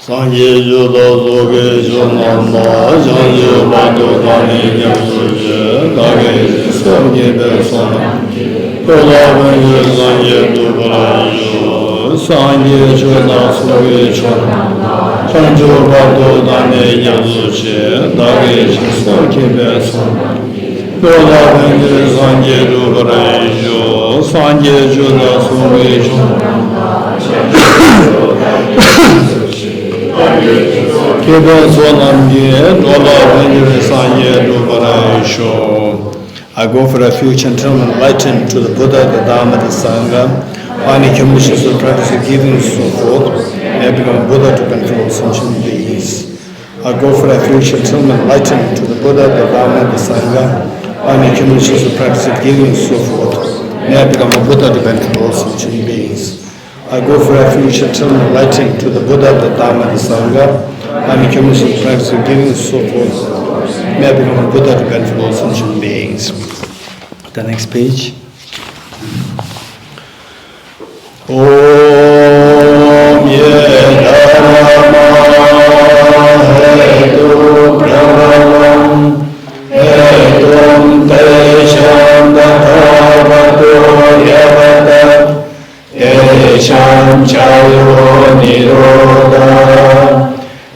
Sanje Judo Zoge Junamba, Janje Bado Dani Yamsuje, Dage Sanje Besona, Kola Benje Sanje Dubarayo, Sanje Juna Suge Chona, Sanjo Bado Dani Yamsuje, Dage Sanje Besona, Kola Benje Sanje Dubarayo, Sanje Juna Suge Chona, I go for refuge until I'm enlightened to the Buddha, the Dharma, the Sangha, finding conditions of practice of giving and so forth, may I become Buddha to control sentient beings. I go for refuge until I'm enlightened to the Buddha, the Dharma, the Sangha, finding conditions of practice of giving and so forth, may I become a Buddha to control sentient beings. I go for refuge until I'm enlightened to the Buddha, the Dharma, the Sangha, and the commission practice of giving and so forth. May I become a Buddha to benefit all sentient beings. The next page. Om Ye Dharma Hetu Prabhavam Hetum Tesham Dathavatu Yavata Tesham Chayo Nirodha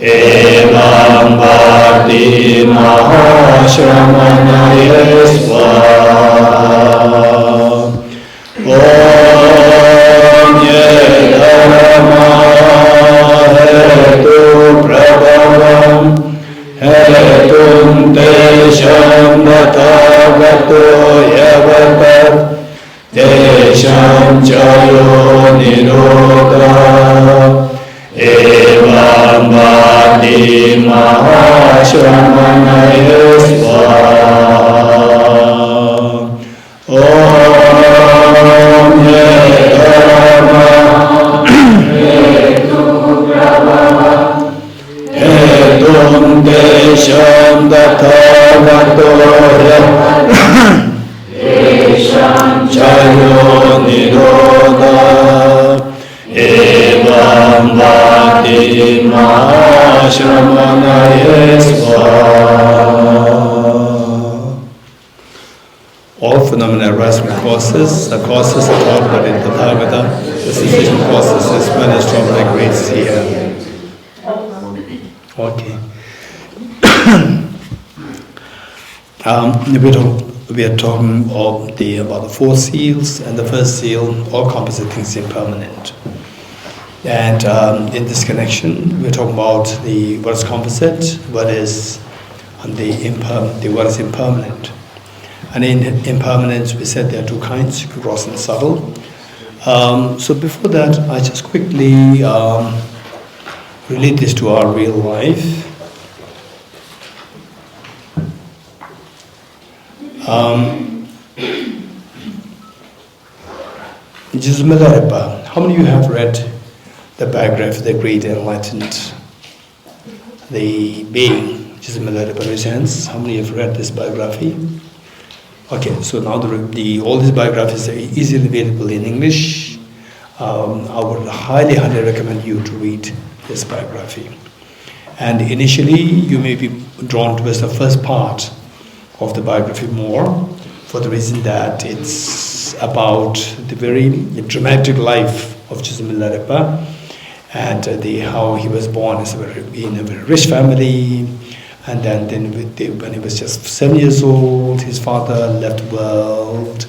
Evam Bhakti Mahashramana Svaha Om Ye Dharma Hetu Prabhavam Hetum Tesham Dathavatu Yavata Tesham Chayo Nirodha Evam Bhakti Mahashramana Svaha Om Ye Dharma Hetu Prabhavam Hetum Tesham Dathavatu Tesham Chayo Nirodha Evam Bhakti Mahashramana Svaha. All phenomena arise from causes. The causes are taught about in the Bhagavata. The cessation causes is when it's from the greats here. Okay. We are talking about the four seals, and the first seal, all composite things impermanent. And in this connection, we're talking about what is composite, what is what is impermanent. And in impermanence, we said there are two kinds, gross and subtle. So before that, I just quickly relate this to our real life. Geshe Milarepa, how many of you have read the biography of the great enlightened, the being Geshe Milarepa? Raise hands. How many have read this biography? Okay, so now all these biographies are easily available in English. I would highly recommend you to read this biography. And initially, you may be drawn towards the first part of the biography more, for the reason that it's about the very dramatic life of Geshe Milarepa, and how he was born in a very rich family, and then when he was just 7 years old, his father left the world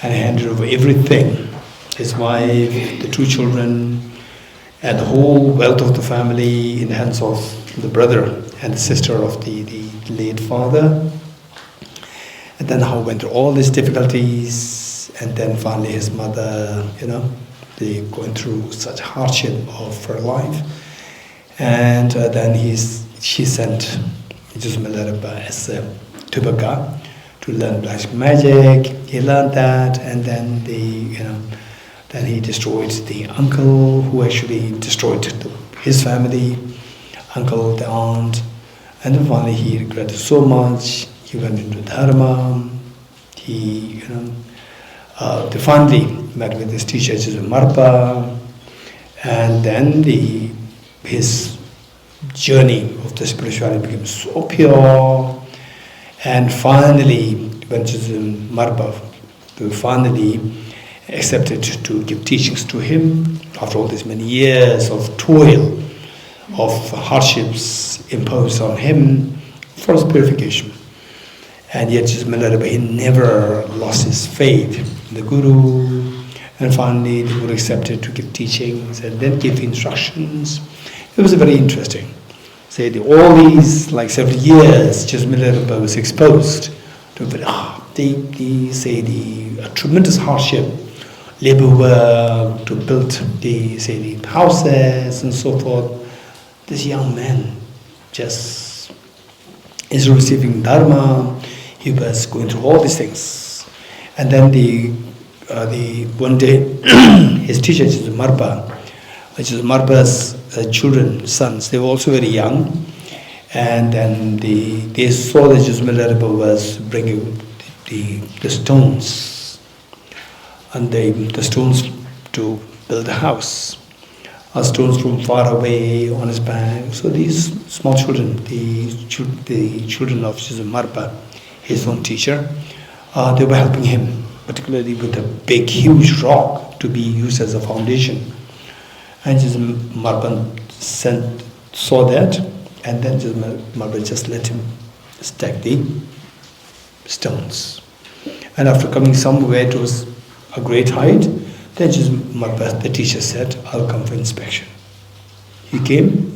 and handed over everything, his wife, the 2 children, and the whole wealth of the family in the hands of the brother and the sister of the late father. And then how he went through all these difficulties, and then finally his mother, they going through such hardship of her life, and then she sent Geshe Milarepa as a Tubaka to learn black magic. He learned that, and then then he destroyed the uncle who actually destroyed his family, uncle, the aunt, and then finally he regretted so much. He went into Dharma. He, they finally met with his teacher, Geshe Marpa, and then his journey of the spirituality became so pure. And finally, when Marpa finally accepted to give teachings to him, after all these many years of toil, of hardships imposed on him for his purification. And yet he never lost his faith in the Guru. And finally the Guru accepted to give teachings and then give instructions. It was very interesting. All these, like several years, Milarepa was exposed to the tremendous hardship, labor work, to build the houses and so forth. This young man just is receiving Dharma. He was going through all these things. And then one day, his teacher, Marpa's children, sons, they were also very young. And then they saw that Milarepa was bringing the stones, and the stones to build a house. Stones from far away on his back. So these small children, the children of Marpa, his own teacher, they were helping him, particularly with a big, huge rock to be used as a foundation. And Marpa saw that, and then Marpa just let him stack the stones. And after coming somewhere to a great height, then Marpa, the teacher, said, "I'll come for inspection." He came,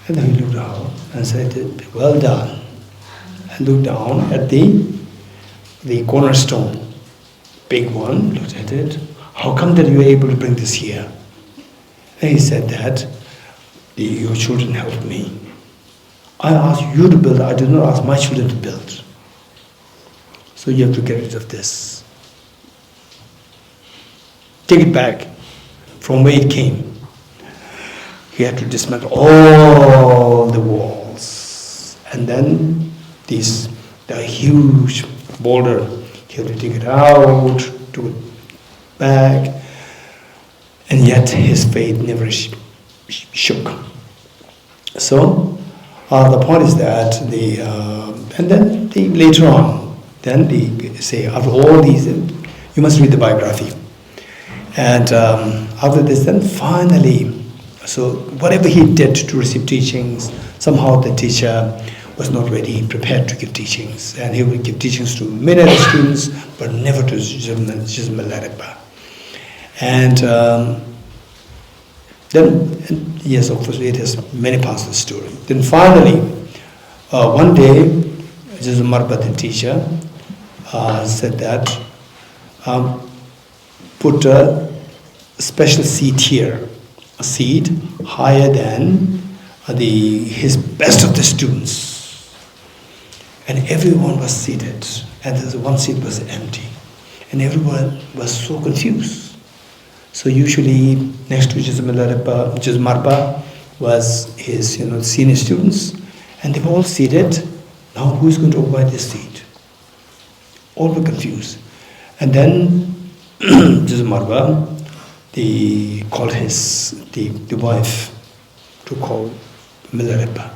and then he looked out and said, "Well done." And looked down at the cornerstone, big one, looked at it. "How come that you were able to bring this here?" And he said that, "Your children helped me. I asked you to build, I did not ask my children to build. So you have to get rid of this. Take it back from where it came." He had to dismantle all the walls. And then the huge boulder, he had to take it out, took it back. And yet his faith never shook. So the point is that and then later on, then they say, after all these, you must read the biography. And after this, then finally, so whatever he did to receive teachings, somehow the teacher was not ready, prepared to give teachings. And he would give teachings to many other students, but never to Milarepa. And then, yes, obviously it has many parts of the story. Then finally, one day, Marpa, the teacher, said that, put a special seat here, a seat higher than his best of the students. And everyone was seated, and the one seat was empty. And everyone was so confused. So usually next to Marpa was his senior students, and they were all seated. Now who is going to occupy this seat? All were confused. And then Marpa, called the wife to call Milarepa.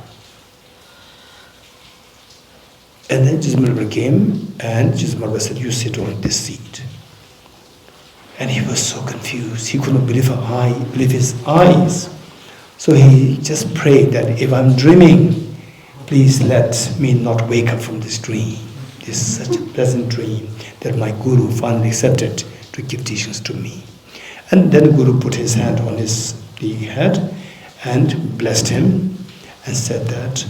And then Milarepa came, and Marpa said, "You sit on this seat." And he was so confused. He could not believe his eyes. So he just prayed that if I'm dreaming, please let me not wake up from this dream. This is such a pleasant dream that my Guru finally accepted to give teachings to me. And then the Guru put his hand on his head and blessed him and said that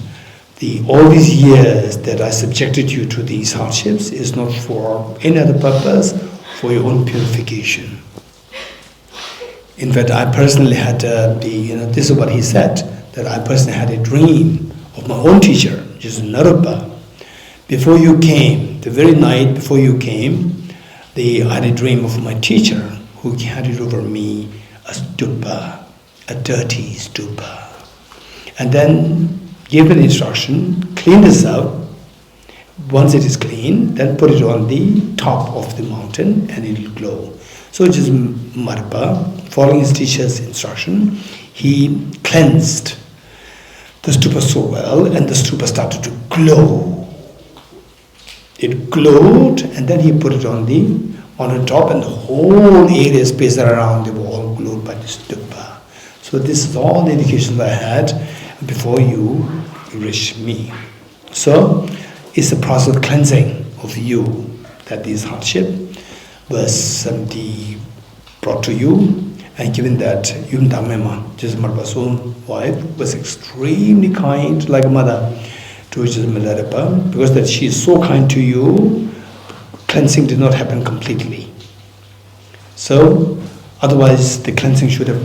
all these years that I subjected you to these hardships is not for any other purpose, for your own purification. In fact, I personally had this is what he said, that I personally had a dream of my own teacher, Naropa. Before you came, the very night before you came, I had a dream of my teacher who handed over me a stupa, a dirty stupa. And then gave an instruction, clean this up. Once it is clean, then put it on the top of the mountain and it will glow. So just Marpa, following his teacher's instruction, he cleansed the stupa so well, and the stupa started to glow. It glowed, and then he put it on the top, and the whole area space around the wall glowed by the stupa. So this is all the indications I had before you reach me. So it's a process of cleansing of you that this hardship was 70 brought to you, and given that Yum Dhamma, Geshe Marpa's own wife, was extremely kind, like a mother to Geshe Milarepa, because that she is so kind to you, cleansing did not happen completely. So otherwise the cleansing should have,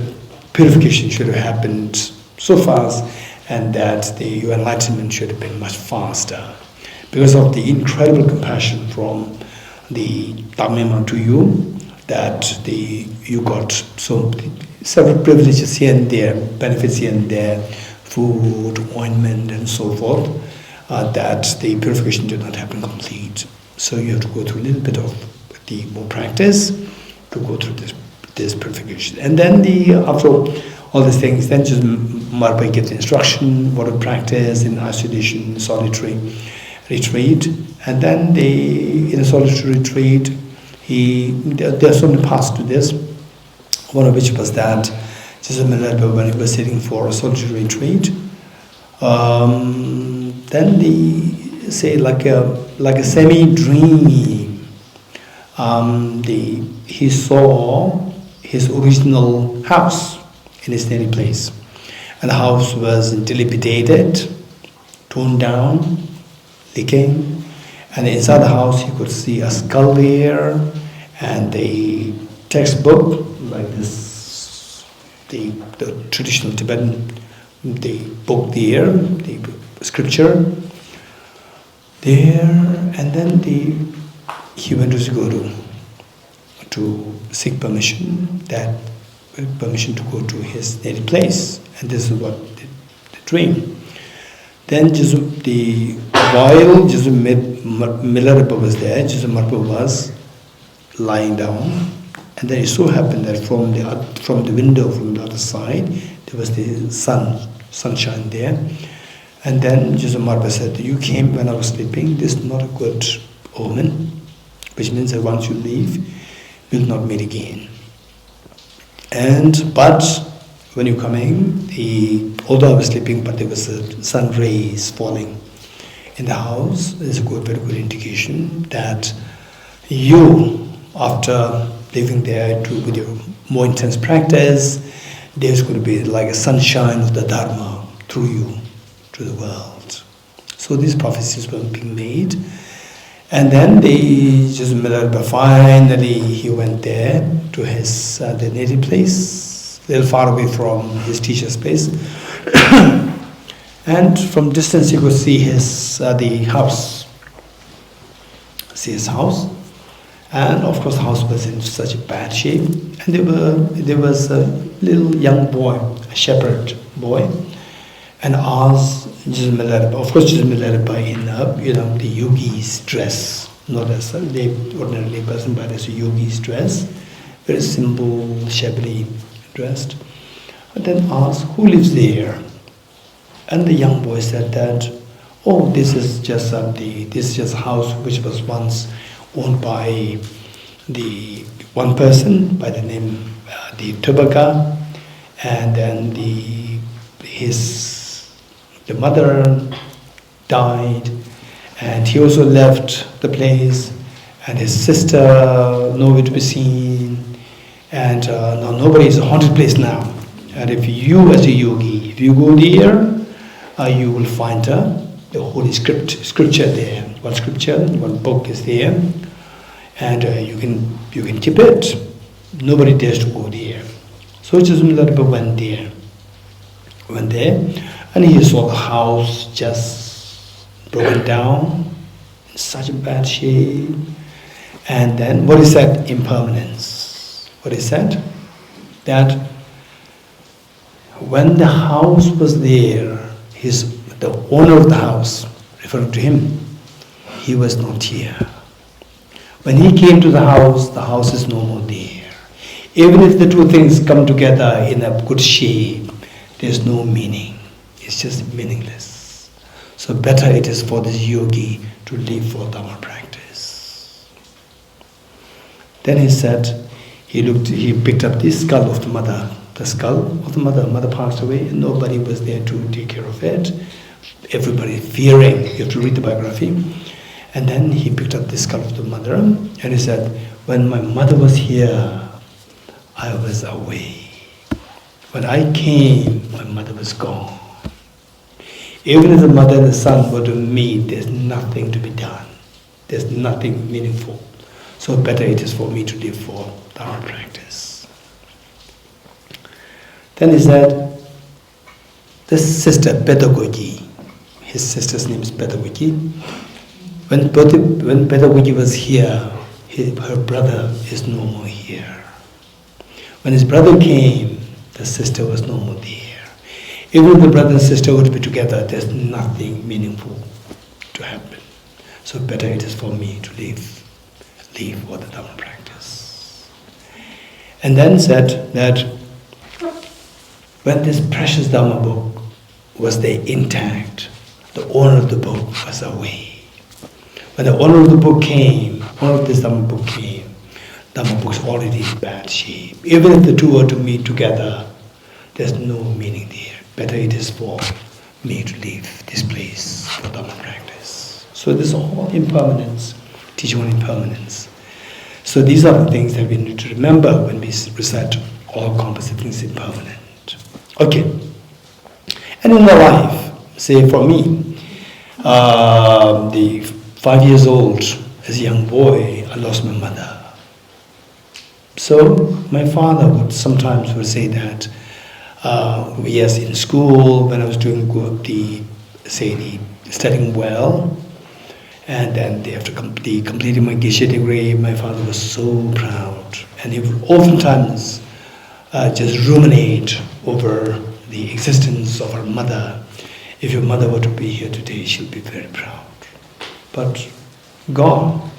purification should have happened so fast, and that your enlightenment should have been much faster. Because of the incredible compassion from the Dhamma to you, that you got several privileges here and there, benefits here and there, food, ointment, and so forth, that the purification did not happen complete. So you have to go through a little bit of the more practice to go through this purification. And then after all these things, then just Marpa gets the instruction, what to practice in isolation, solitary retreat. And then in a solitary retreat, there are so many paths to this, one of which was that Geshe Milarepa, when he was sitting for a solitary retreat, then say like a semi-dream, he saw his original house in his native place. And the house was dilapidated, torn down, leaking, and inside the house he could see a skull there, and a textbook like this, the traditional Tibetan, the book there, the scripture there, and then he went to his guru to seek permission to go to his native place, and this is what the dream. Then while Geshe Milarepa was there, Geshe Marpa was lying down, and then it so happened that from the window from the other side there was the sunshine there, and then Geshe Marpa said, "You came when I was sleeping. This is not a good omen, which means that once you leave, we'll not meet again. But when you're coming, although I was sleeping, but there was sun rays falling in the house. There's a very good indication that you, after living there with your more intense practice, there's going to be like a sunshine of the Dharma through you to the world." So these prophecies were being made. And then Geshe Milarepa, finally he went there to his the native place, a little far away from his teacher's place. And from distance he could see the house. See his house. And of course the house was in such a bad shape. And there was a little young boy, a shepherd boy, and asked Geshe Milarepa, of course Geshe Milarepa in the yogi's dress, not as a ordinary person, but as a yogi's dress, very simple, shabbily dressed. And then asked, "Who lives there?" And the young boy said that, "Oh, this is just a house which was once owned by the one person by the name the Tubaka, and then the mother died, and he also left the place, and his sister nowhere to be seen, and now nobody is a haunted place now. And if you as a yogi, if you go there, you will find the holy scripture there. One scripture, one book is there, and you can keep it. Nobody dares to go there." So Geshe Milarepa went there, and he saw the house just broken down, in such a bad shape. And then what is that? Impermanence. What is that? That when the house was there, the owner of the house, referring to him, he was not here. When he came to the house is no more there. Even if the two things come together in a good shape, there's no meaning. It's just meaningless. So better it is for this yogi to live for Dhamma practice. Then he said, he picked up the skull of the mother. The skull of the mother passed away, and nobody was there to take care of it. Everybody fearing. You have to read the biography. And then he picked up the skull of the mother, and he said, when my mother was here, I was away. When I came, my mother was gone. Even if the mother and the son were to meet, there's nothing to be done. There's nothing meaningful. So better it is for me to live for Dharma practice. Then he said, this sister, Pedagogy, his sister's name is Pedagogy. When Pedagogy was here, her brother is no more here. When his brother came, the sister was no more there. Even if the brother and sister would be together, there's nothing meaningful to happen. So better it is for me to live for the Dhamma practice. And then said that when this precious Dhamma book was there intact, the owner of the book was away. When the owner of the book came, owner of this Dhamma book came, Dhamma book's already in bad shape. Even if the two were to meet together, there's no meaning there. Better it is for me to leave this place for Dhamma practice. So this is all impermanence, teaching on impermanence. So these are the things that we need to remember when we recite all composite things impermanent. Okay. And in our life, say for me, the 5 years old, as a young boy, I lost my mother. So my father would sometimes say that, yes, in school, when I was doing good, studying well, and then after completing my Geshe degree, my father was so proud. And he would oftentimes just ruminate over the existence of our mother. If your mother were to be here today, she'll be very proud. But gone,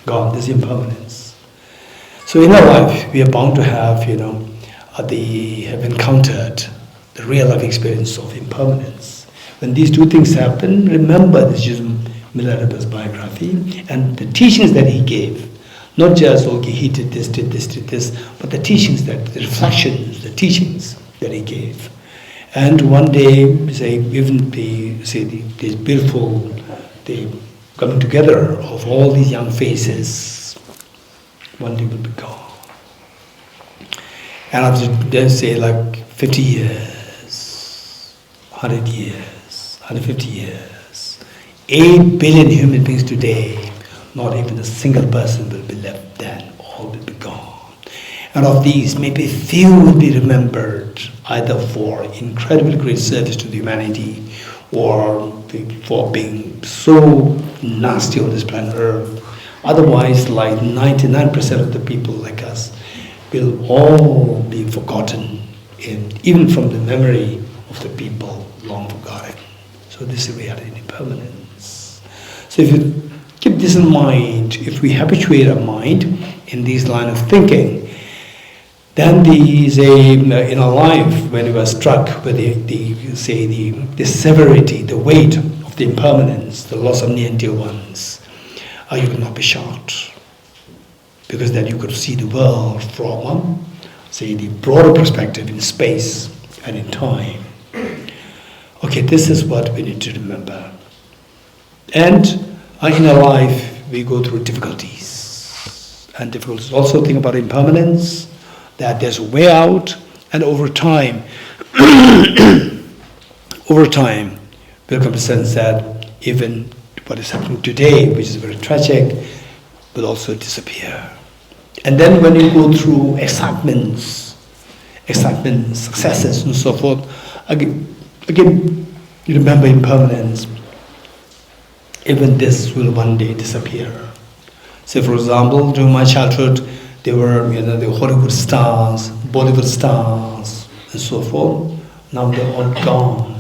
there's impermanence. So in our life, we are bound to have, have encountered the real life experience of impermanence. When these two things happen, remember this is Milarepa's biography and the teachings that he gave. Not just, okay, he did this, but the teachings, the reflections, the teachings that he gave. And one day, these beautiful, the coming together of all these young faces, one day will be gone. And after, then say like 50 years, 100 years, 150 years, 8 billion human beings today, not even a single person will be left then, all will be gone. And of these, maybe few will be remembered either for incredibly great service to the humanity or for being so nasty on this planet Earth. Otherwise, like 99% of the people like us will all be forgotten, even from the memory of the people long forgotten. So this is reality in impermanence. So if you keep this in mind, if we habituate our mind in these line of thinking, then in our life, when we are struck with the severity, the weight of the impermanence, the loss of near and dear ones, you will not be shocked. Because then you could see the world from, the broader perspective in space and in time. Okay, this is what we need to remember. And in our life, we go through difficulties. And difficulties also think about impermanence, that there's a way out, and over time, we'll come to sense that even what is happening today, which is very tragic, will also disappear. And then when you go through excitements, successes and so forth, again you remember impermanence. Even this will one day disappear. Say for example, during my childhood, there were the Hollywood stars, Bollywood stars, and so forth. Now they're all gone.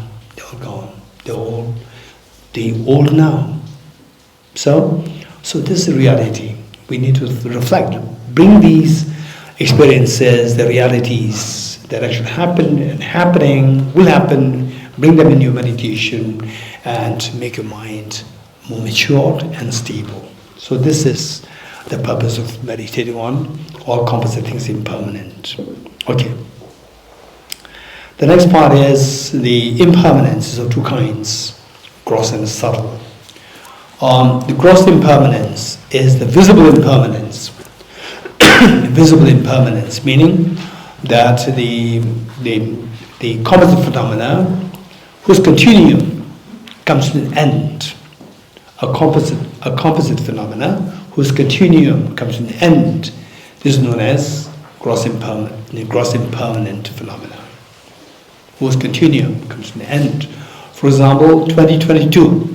They're old now. So this is reality. We need to reflect, bring these experiences, the realities that actually happen and happening, will happen, bring them in your meditation and make your mind more matured and stable. So this is the purpose of meditating on all composite things impermanent. Okay. The next part is the impermanence of two kinds, gross and subtle. The gross impermanence is the visible impermanence. Visible impermanence, meaning that the composite phenomena whose continuum comes to an end. A composite phenomena whose continuum comes to an end. This is known as gross impermanent phenomena, whose continuum comes to an end. For example, 2022.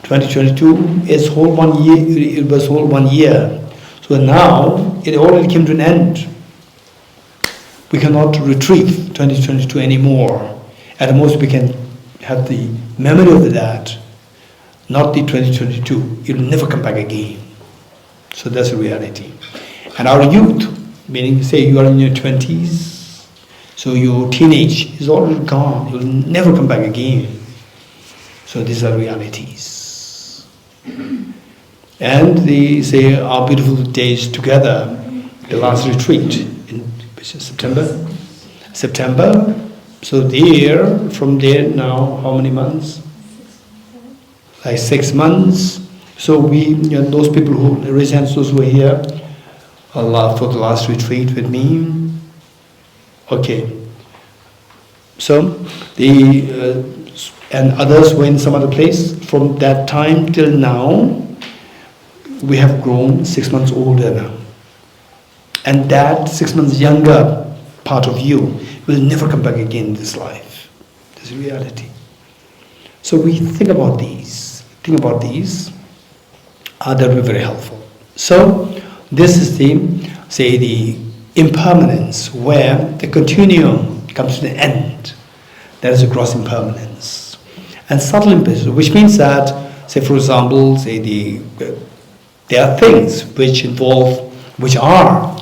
2022 is whole 1 year. It was whole 1 year. So now it already came to an end. We cannot retrieve 2022 anymore. At the most, we can have the memory of that, not the 2022. It will never come back again. So that's the reality. And our youth, meaning say you are in your 20s, so your teenage is already gone. It will never come back again. So these are realities. And they say our beautiful days together, the last retreat in September. So there, from there now, how many months? Like 6 months. So we, those people who represent those who are here, Allah for the last retreat with me. Okay. So and others were in some other place. From that time till now, we have grown 6 months older now. And that 6 months younger part of you will never come back again in this life. This is reality. So we think about these. That will be very helpful. So this is the impermanence where the continuum comes to an end. That is a gross impermanence. And subtle impermanence, which means that, say for example, there are things which are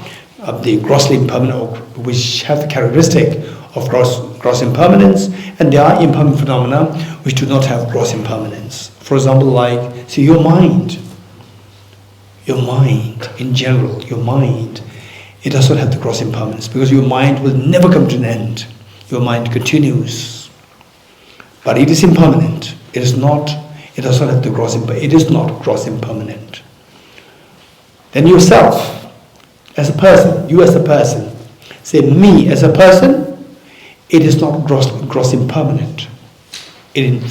the grossly impermanent, or which have the characteristic of gross impermanence, and there are impermanent phenomena which do not have gross impermanence. For example, like, see, your mind in general, it does not have the gross impermanence, because your mind will never come to an end. Your mind continues, but it is impermanent. It does not have the gross impermanence. It is not gross impermanent. Then yourself, as a person, you as a person, say me as a person, it is not gross impermanent. It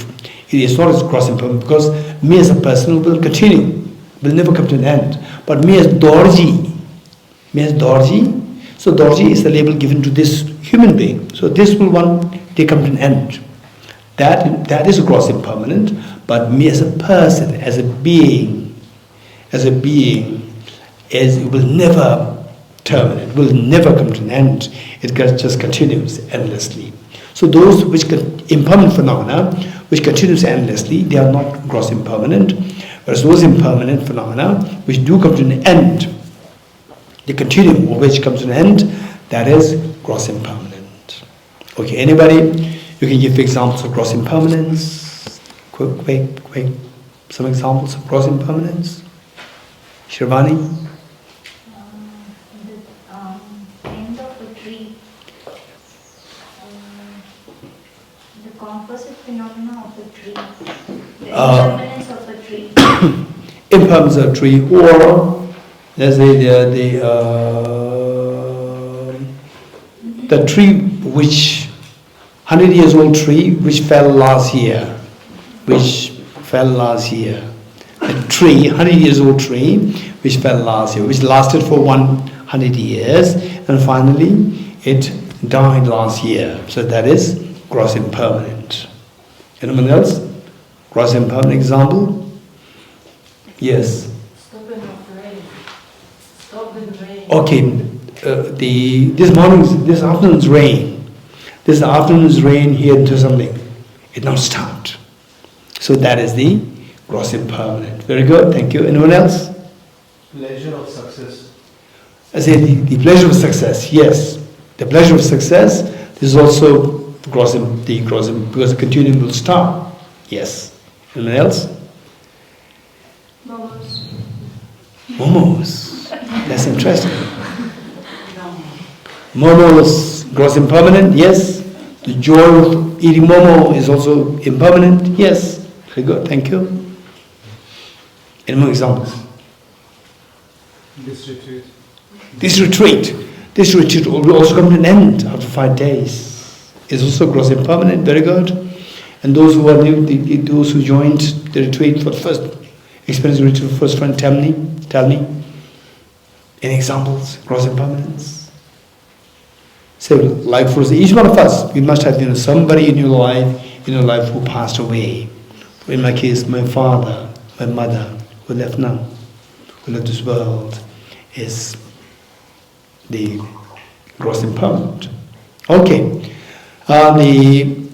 is not as gross impermanent, because me as a person will continue, will never come to an end. But me as Dorji, so Dorji is the label given to this human being. So this will one day come to an end. That is a gross impermanent, but me as a person, as a being, it will never terminate, will never come to an end. It just continues endlessly. So those impermanent phenomena which continues endlessly, they are not gross impermanent. Whereas those impermanent phenomena which do come to an end, the continuum of which comes to an end, that is gross impermanent. Okay, anybody? You can give examples of gross impermanence. Quick. Some examples of gross impermanence. Shirvani? The end of a tree. The composite phenomena of a tree. The impermanence of a tree. Impermanence of a tree, or let's say the tree which 100 years old tree which fell last year. A tree, 100 years old tree which fell last year, which lasted for 100 years, and finally it died last year. So that is gross impermanent. Anyone else? Gross impermanent example? Yes. Stop the rain. Okay, this afternoon's rain. This afternoon's rain here in Thosamling. It now stopped. So that is the gross impermanent. Very good, thank you. Anyone else? Pleasure of success. I say the pleasure of success, yes. The pleasure of success, this is also because the continuum will stop. Yes. Anyone else? Momos. Momos. That's interesting. Momos, gross impermanent, yes. The joy of eating momo is also impermanent, yes. Very good, thank you. Any more examples? This retreat. This retreat will also come to an end after 5 days. It's also gross impermanent, very good. And those who are new, those who joined the retreat for the first experience, the retreat for the first time, tell me. Any examples? Gross impermanence. So, like for each one of us, we must have somebody in your life who passed away. In my case, my father, my mother, who left now, who left this world, is the gross impermanent. Okay.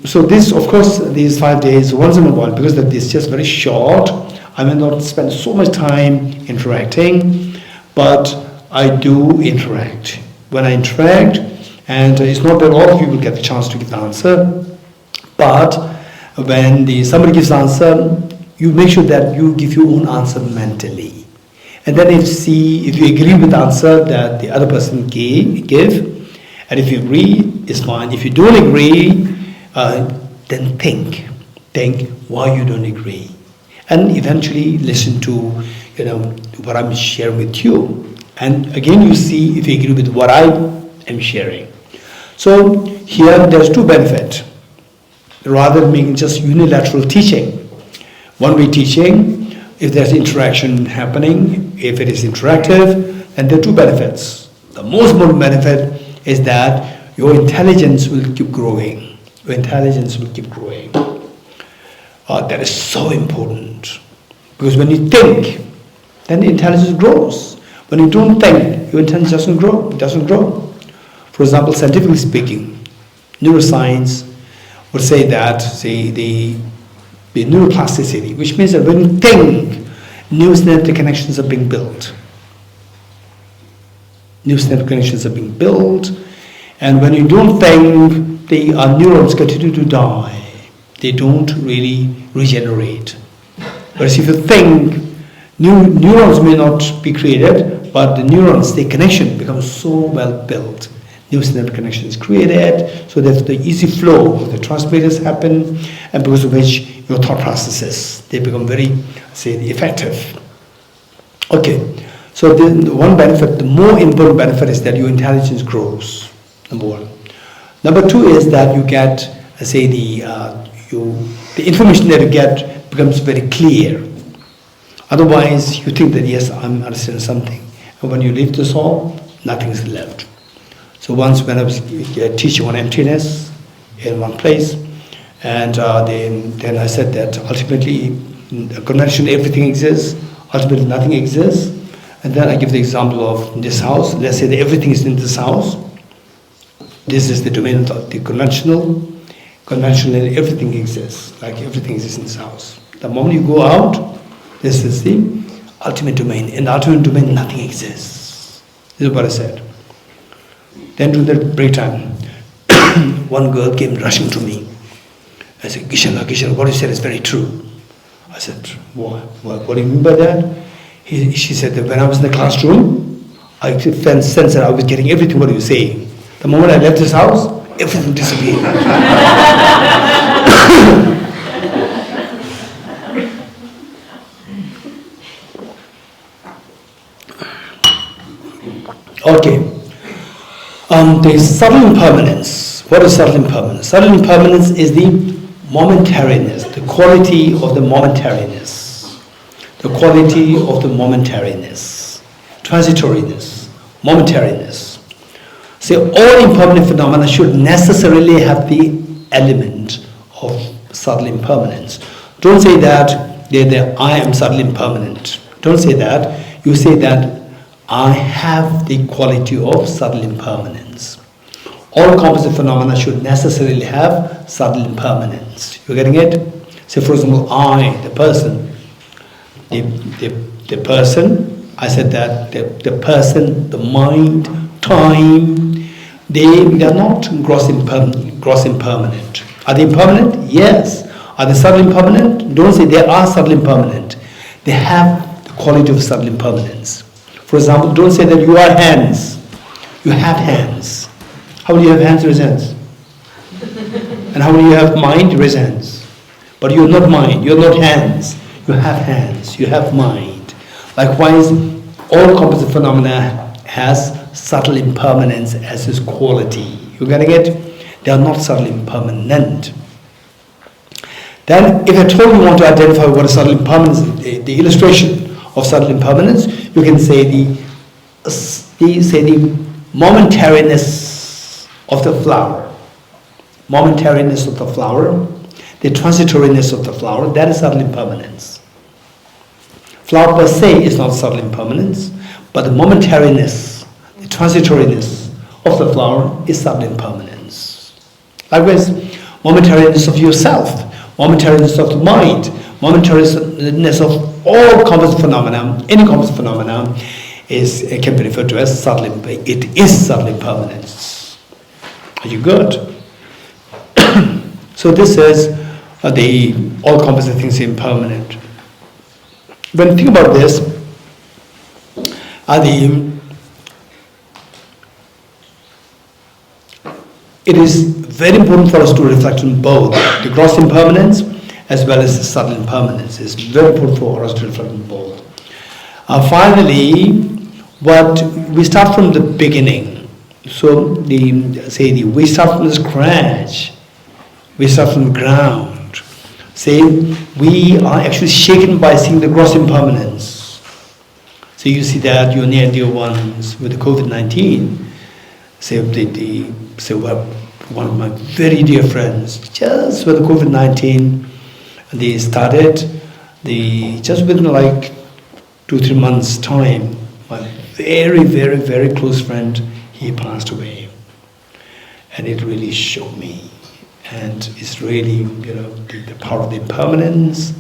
So this, of course, these 5 days, once in a while, because it's just very short, I may not spend so much time interacting, but I do interact. When I interact, and it's not that all of you will get the chance to give the answer, but when somebody gives the answer, you make sure that you give your own answer mentally. And then if you agree with the answer that the other person give, and if you agree, it's fine. If you don't agree, then think why you don't agree, and eventually listen to what I'm sharing with you. And again, you see if you agree with what I am sharing. So here there's two benefits. Rather than making just unilateral teaching, one-way teaching, if there's interaction happening, if it is interactive, then there are two benefits. The most important benefit is that your intelligence will keep growing. Your intelligence will keep growing. That is so important. Because when you think, then the intelligence grows. When you don't think, your intelligence doesn't grow. It doesn't grow. For example, scientifically speaking, neuroscience would say that, the neuroplasticity, which means that when you think, new synaptic connections are being built. New synaptic connections are being built, and when you don't think, the neurons continue to die. They don't really regenerate. Whereas if you think, new neurons may not be created, but the neurons, the connection becomes so well built. New synaptic connection is created, so that the easy flow of the transmitters happen, and because of which your thought processes, they become very, effective. Okay. So the one benefit, the more important benefit, is that your intelligence grows, number one. Number two is that you get, the information that you get becomes very clear. Otherwise, you think that, yes, I'm understanding something. And when you leave this hall, nothing is left. So once when I was teaching on emptiness in one place, and then I said that ultimately, in a convention, everything exists, ultimately nothing exists. And then I give the example of this house. Let's say that everything is in this house. This is the domain of the conventional. Conventionally, everything exists, like everything exists in this house. The moment you go out, this is the ultimate domain. In the ultimate domain, nothing exists. This is what I said. Then during the break time, one girl came rushing to me. I said, Geshe, what you said is very true. I said, what do you mean by that? She said that when I was in the classroom, I sensed that I was getting everything what you were saying. The moment I left this house, everything disappeared. Okay. There is subtle impermanence. What is subtle impermanence? Subtle impermanence is the momentariness, the quality of the momentariness. The quality of the momentariness, transitoriness, momentariness. So all impermanent phenomena should necessarily have the element of subtle impermanence. Don't say that I am subtle impermanent. Don't say that. You say that I have the quality of subtle impermanence. All composite phenomena should necessarily have subtle impermanence. You're getting it? So for example, I, the person, the person, I said that the person, the mind, time, they are not gross gross impermanent. Are they impermanent? Yes. Are they subtle impermanent? Don't say they are subtle impermanent. They have the quality of subtle impermanence. For example, don't say that you are hands. You have hands. How many have hands? Raise hands. And how many you have mind? Raise hands. But you're not mind. You're not hands. You have hands. You have mind. Likewise, all composite phenomena has subtle impermanence as its quality. You getting it? They are not subtle impermanent. Then, if at all you want to identify what is subtle impermanence, the illustration of subtle impermanence, you can say the momentariness of the flower. Momentariness of the flower, the transitoriness of the flower, that is subtle impermanence. Flower per se is not subtle impermanence, but the momentariness, the transitoriness of the flower is subtle impermanence. Likewise, momentariness of yourself, momentariness of the mind, momentariness of all composite phenomena, any composite phenomena, can be referred to as subtle. It is subtle impermanence. Are you good? So this is all composite things impermanent. When you think about this, it is very important for us to reflect on both the gross impermanence as well as the subtle impermanence. It's very important for us to reflect on both. Finally, we start from the beginning. So we start from the scratch. We start from the ground. We are actually shaken by seeing the gross impermanence. So you see that your near and dear ones with the COVID-19. One of my very dear friends, just with the COVID-19, they started, just within like 2-3 months' time, my very, very, very close friend, he passed away. And it really shook me. And it's really, the power of the impermanence.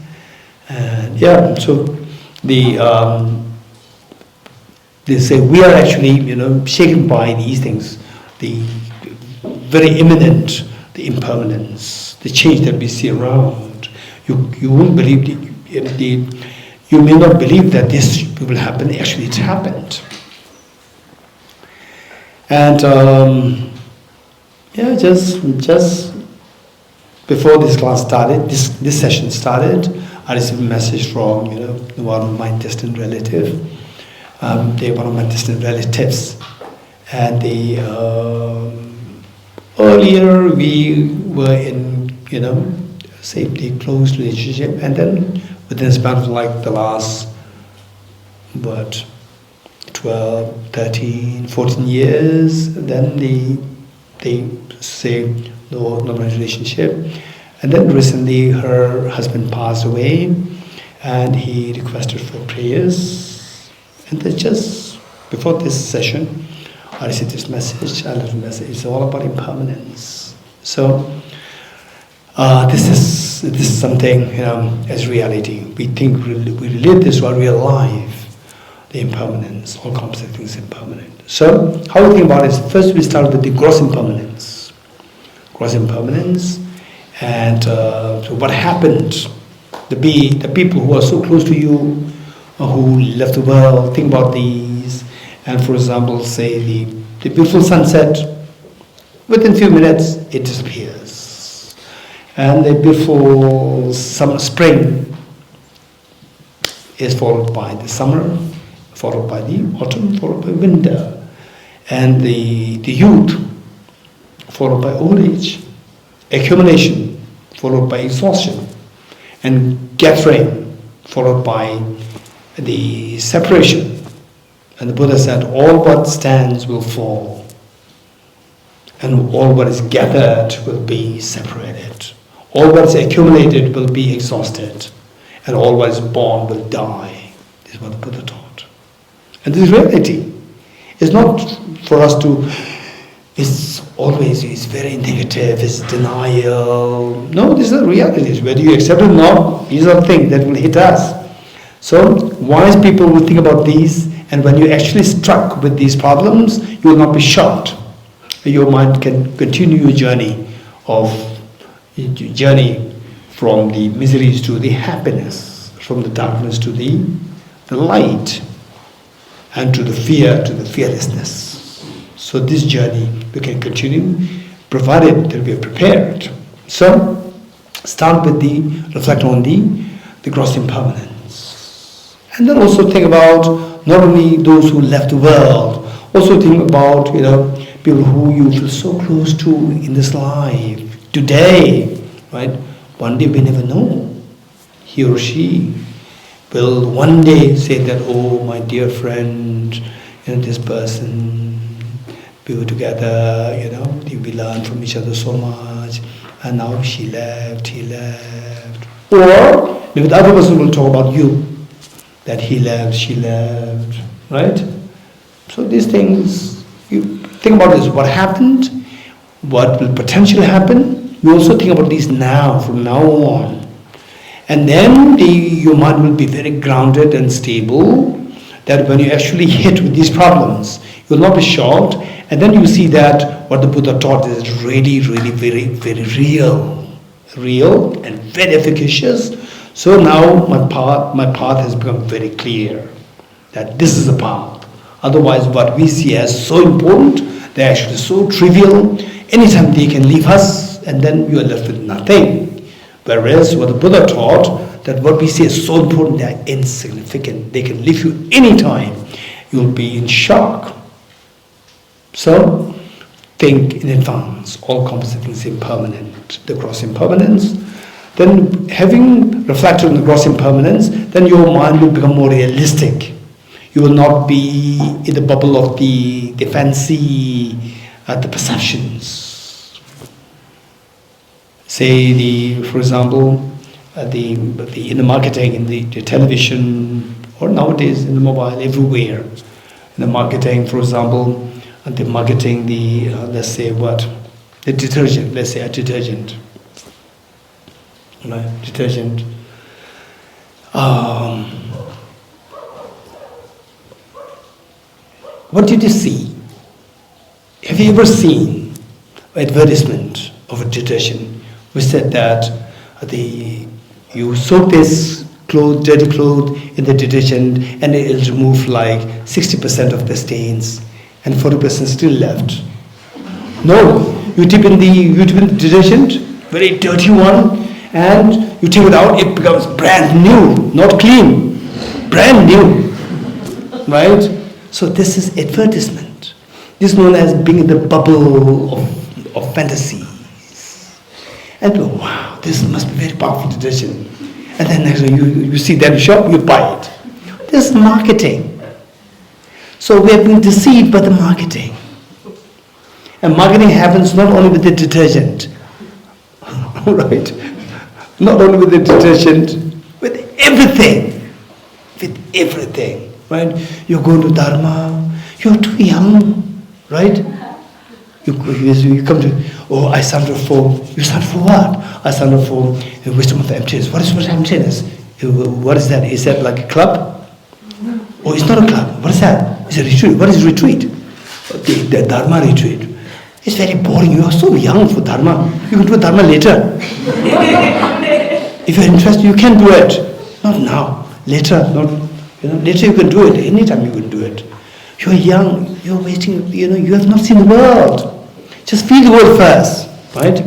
And so they say we are actually, shaken by these things, the very imminent, the impermanence, the change that we see around. You won't believe you may not believe that this will happen. Actually, it's happened. And just before this class started, this session started, I received a message from one of my distant relative. They're one of my distant relatives, and earlier we were in the close relationship, and then within a span of like the last 12, 13, 14 years, then they say no relationship. And then recently her husband passed away, and he requested for prayers. And then just before this session, I received this message, a little message. It's all about impermanence. So this is something, as reality. We think we live this while we are alive. The impermanence, all composite things impermanent. So how we think about it is, first we start with the gross impermanence. Gross impermanence, and so what happened? The people who are so close to you, who left the world, think about these. And for example, say the beautiful sunset, within a few minutes it disappears. And the beautiful spring is followed by the summer, followed by the autumn, followed by winter. And the youth, followed by old age. Accumulation, followed by exhaustion. And gathering, followed by the separation. And the Buddha said, all what stands will fall, and all what is gathered will be separated. All what is accumulated will be exhausted, and all what is born will die. This is what the Buddha taught. And this is reality. It's not for us to, it's very negative, it's denial. No, this is the reality. Whether you accept it or not, these are things that will hit us. So, wise people will think about these, and when you're actually struck with these problems, you will not be shocked. Your mind can continue your journey of journey from the miseries to the happiness, from the darkness to the light, and to the fear to the fearlessness. So this journey we can continue, provided that we are prepared. So start with reflect on the gross impermanence. And then also think about not only those who left the world, also think about people who you feel so close to in this life today, right? One day we never know. He or she will one day say that, oh, my dear friend, this person, we were together, we learned from each other so much, and now she left, he left. Or maybe the other person will talk about you, that he left, she left, right? So these things, you think about this, what happened, what will potentially happen. You also think about these now, from now on. And then your mind will be very grounded and stable, that when you actually hit with these problems, you will not be shocked, and then you see that what the Buddha taught is really, really very, very real and very efficacious. So now my path has become very clear, that this is the path. Otherwise, what we see as so important, they're actually so trivial. Anytime they can leave us, and then you are left with nothing. Whereas what the Buddha taught, that what we see as so important, they are insignificant. They can leave you anytime. You'll be in shock. So, think in advance. All composite things impermanent. The gross impermanence. Then, having reflected on the gross impermanence, then your mind will become more realistic. You will not be in the bubble of the fancy, the perceptions. Say for example, in the marketing, in the television, or nowadays in the mobile, everywhere. In the marketing, for example, the marketing, let's say the detergent. Let's say a detergent. Right? Detergent. What did you see? Have you ever seen an advertisement of a detergent which said that you soak this dirty cloth in the detergent and it will remove like 60% of the stains and 40% still left? No, you dip in the detergent, very dirty one, and you take it out, it becomes brand new, not clean, brand new, right? So this is advertisement. This is known as being in the bubble of fantasies. And wow, this must be very powerful detergent. And then next you see that shop, you buy it. This is marketing. So we have been deceived by the marketing. And marketing happens not only with the detergent, right? Not only with the detergent, with everything. With everything, right? You go to Dharma, you're too young, right? You come to, oh, I signed up for, you signed for what? I signed up for Wisdom of Emptiness. What is emptiness? What is that? Is that like a club? Oh, it's not a club. What is that? It's a retreat. What is retreat? The Dharma retreat. It's very boring. You are so young for Dharma. You can do Dharma later. If you're interested, you can do it. Not now. Later. Later you can do it. Anytime you can do it. You're young. You're waiting. You have not seen the world. Just feel the world first, right?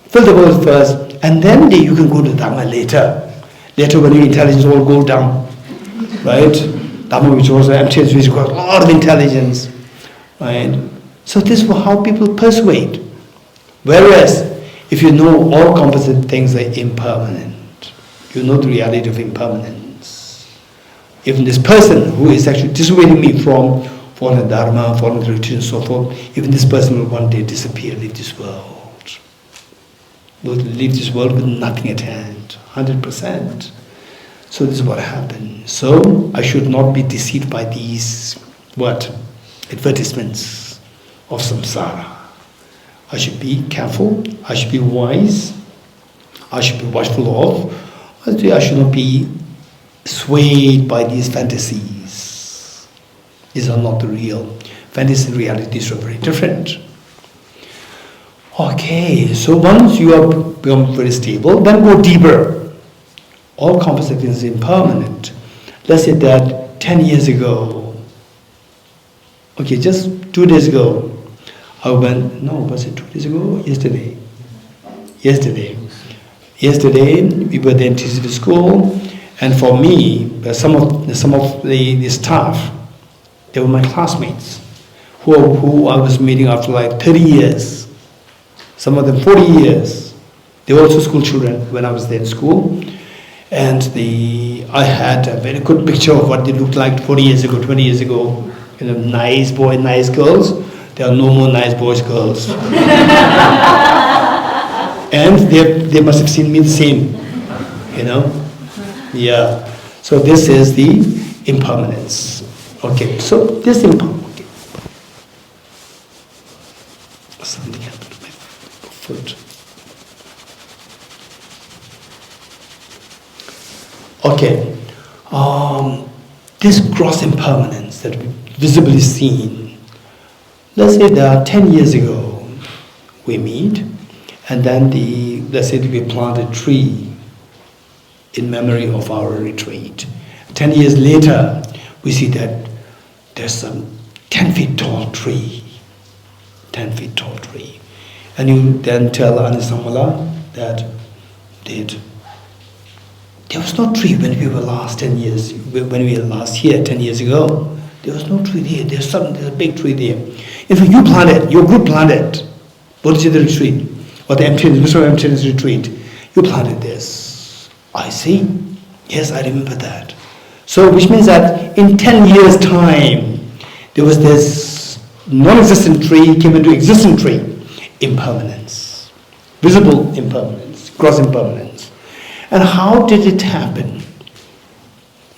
Feel the world first, and then you can go to Dharma later. Later, when your intelligence all goes down, right? Dharma, which was emptiness, which got a lot of intelligence, right? So this is how people persuade. Whereas, if you know all composite things are impermanent, you know the reality of impermanence. Even this person who is actually dissuading me from following the Dharma, following the retreat and so forth, even this person will one day disappear, leave this world. Will leave this world with nothing at hand, 100%. So this is what happened. So I should not be deceived by these, advertisements of samsara. I should be careful, I should be wise, I should be watchful of, I should not be swayed by these fantasies. These are not the real. Fantasy and reality, these are very different. Okay, so once you have become very stable, then go deeper. All composite is impermanent. Let's say that 10 years ago, okay, just 2 days ago, I went, no, was it 2 days ago? Yesterday. Yesterday, we were there in TCV school, and for me, some of the staff, they were my classmates, who I was meeting after like 30 years. Some of them 40 years. They were also school children when I was there in school. And I had a very good picture of what they looked like 40 years ago, 20 years ago. You know, nice boys, nice girls. There are no more nice boys, girls. And they must have seen me the same, you know? Yeah. So this is the impermanence. Okay, so this impermanence. Okay. Something happened to my foot. Okay, this gross impermanence that we visibly seen, let's say that 10 years ago we meet, and then let's say that we plant a tree in memory of our retreat. 10 years later, we see that there's some 10 feet tall tree, 10 feet tall tree. And you then tell Anisamala that there was no tree when we were last 10 years, when we were last here 10 years ago. There was no tree there. There's a big tree there. In fact, you planted, your group planted. What is the retreat? Or the Wisdom of Emptiness Retreat. You planted this. I see. Yes, I remember that. So, which means that in 10 years' time, there was this non-existent tree came into existent tree. Impermanence. Visible impermanence. Gross impermanence. And how did it happen?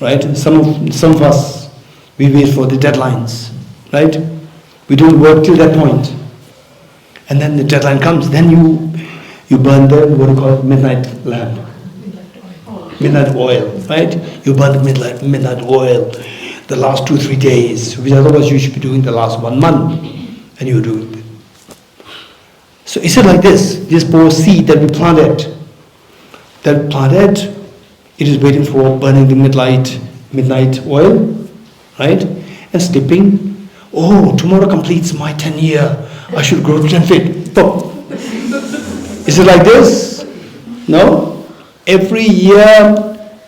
Right? Some of us, we wait for the deadlines, right? We don't work till that point. And then the deadline comes, then you burn the, what do you call it, midnight lamp. Midnight oil, right? You burn the midnight oil the last 2-3 days, which otherwise you should be doing the last 1 month, and you do it. So is it like this poor seed that we planted, it is waiting for burning the midnight oil, right? And sleeping. Oh, tomorrow completes my 10 year. I should grow 10 feet. Oh. Is it like this? No. Every year,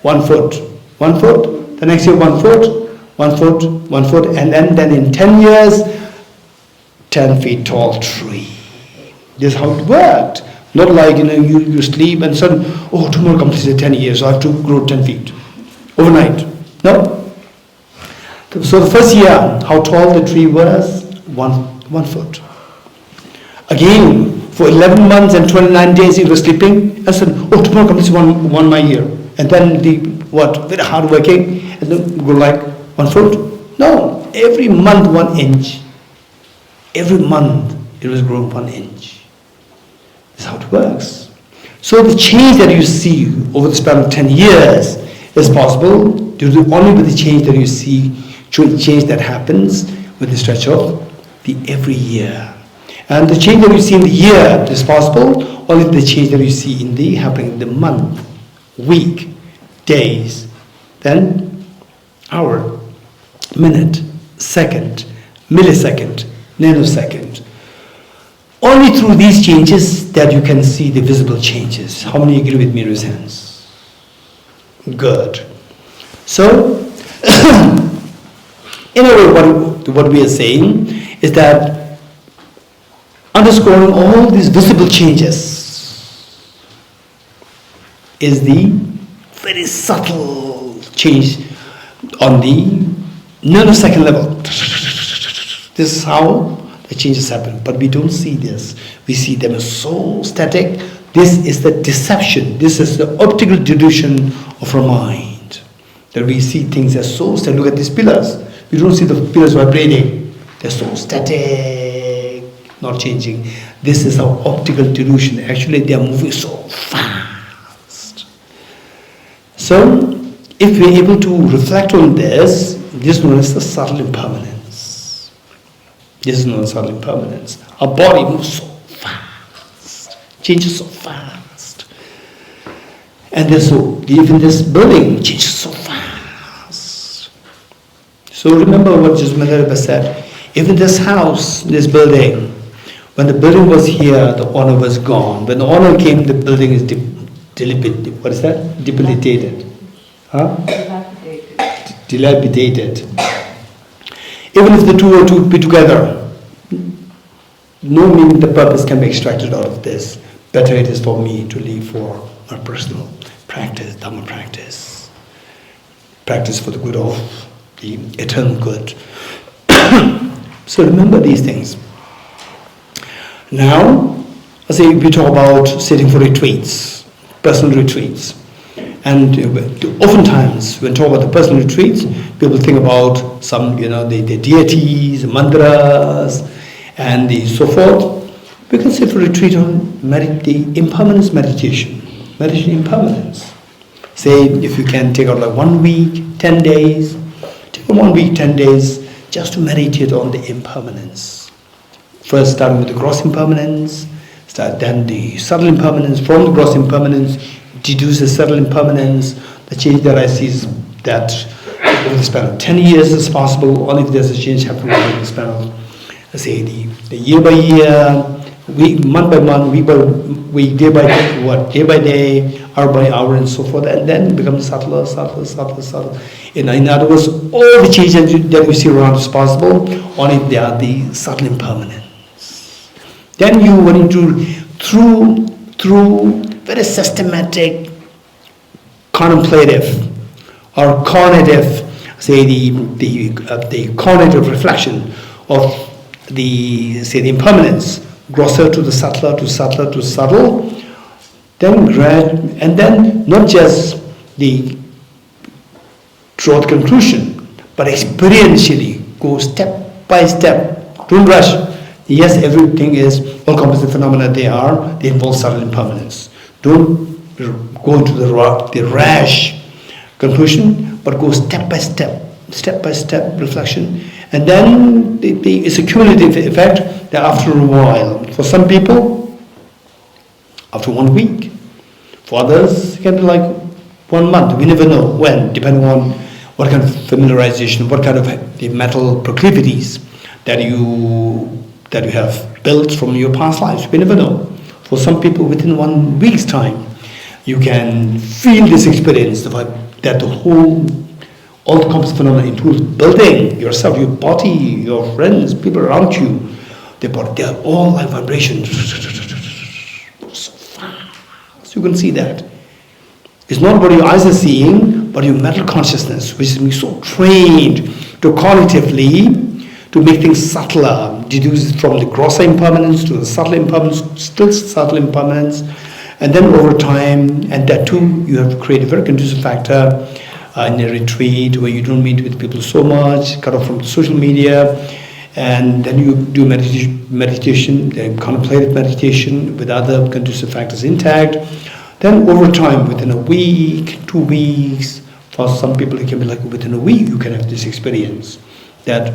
1 foot. 1 foot. The next year, 1 foot. 1 foot. 1 foot. And then in 10 years, 10 feet tall tree. This is how it worked. Not like, you sleep and suddenly, oh, tomorrow completes 10 years, so I have to grow 10 feet. Overnight. No. So the first year, how tall the tree was? 1 foot. Again, for 11 months and 29 days he was sleeping. I said, oh, tomorrow completes one my year. And then very hard working, and then go like 1 foot. No, every month 1 inch. Every month it was growing 1 inch. That's how it works. So the change that you see over the span of 10 years is possible due to only with the change that you see, change that happens with the stretch of the every year. And the change that you see in the year is possible only the change that you see in the happening in the month, week, days, then hour, minute, second, millisecond, nanosecond. Only through these changes that you can see the visible changes. How many agree with me, raise hands? Good. So, in a way, what we are saying is that underscoring all these visible changes is the very subtle change on the nanosecond level. This is how the changes happen, but we don't see this. We see them as so static. This is the deception. This is the optical delusion of our mind. That we see things as so static. Look at these pillars. We don't see the pillars vibrating. They're so static, not changing. This is our optical delusion. Actually, they are moving so fast. So, if we are able to reflect on this is known as the subtle impermanence. This is known as subtle impermanence. Our body moves so fast. changes so fast. And even this building changes so fast. So remember what Jusmadharaba said. Even this house, this building, when the building was here, the owner was gone. When the owner came, the building is debilitated. Huh? Dilapidated. Even if the two are to be together, no meaning the purpose can be extracted out of this. Better it is for me to live for my personal practice, Dhamma practice. Practice for the good of the eternal good. So remember these things. Now, I say we talk about sitting for retreats, personal retreats. And oftentimes, when we talk about the personal retreats, people think about some, the deities, mantras, and so forth. We can sit for retreat on the impermanence meditation impermanence. Say, if you can take out like 1 week, 10 days, take 1 week, 10 days, just to meditate on the impermanence. First starting with the gross impermanence, then the subtle impermanence. From the gross impermanence, deduce the subtle impermanence. The change that I see is that over the span of 10 years is possible, only if there's a change happening over the span of, let's say, the year by year, month by month, week by week, day by day, hour by hour, and so forth, and then it becomes subtler. In other words, all the changes that we see around is possible, only they are the subtle impermanence. Then you went into through very systematic, contemplative, or cognitive, say the cognitive reflection of the impermanence, grosser to the subtler, to subtle, and then not just the throughout conclusion, but experientially go step by step. Don't rush. Yes, everything is all-encompassing phenomena. They involve subtle impermanence. Don't go into the rash conclusion, but go step by step reflection. And then it's a cumulative effect that after a while, for some people, after 1 week, for others, it can be like 1 month. We never know when, depending on what kind of familiarization, what kind of the mental proclivities that you have built from your past lives. We never know. For some people, within 1 week's time, you can feel this experience that the whole all-encompassing phenomena includes building yourself, your body, your friends, people around you. They are all like vibrations. So fast. You can see that. It's not what your eyes are seeing, but your mental consciousness, which is being so trained to cognitively to make things subtler, deduce from the grosser impermanence to the subtle impermanence, still subtle impermanence, and then over time, and that too, you have to create a very conducive factor in a retreat where you don't meet with people so much, cut off from the social media, and then you do meditation, contemplative meditation with other conducive factors intact. Then over time, within a week, 2 weeks, for some people it can be like within a week you can have this experience that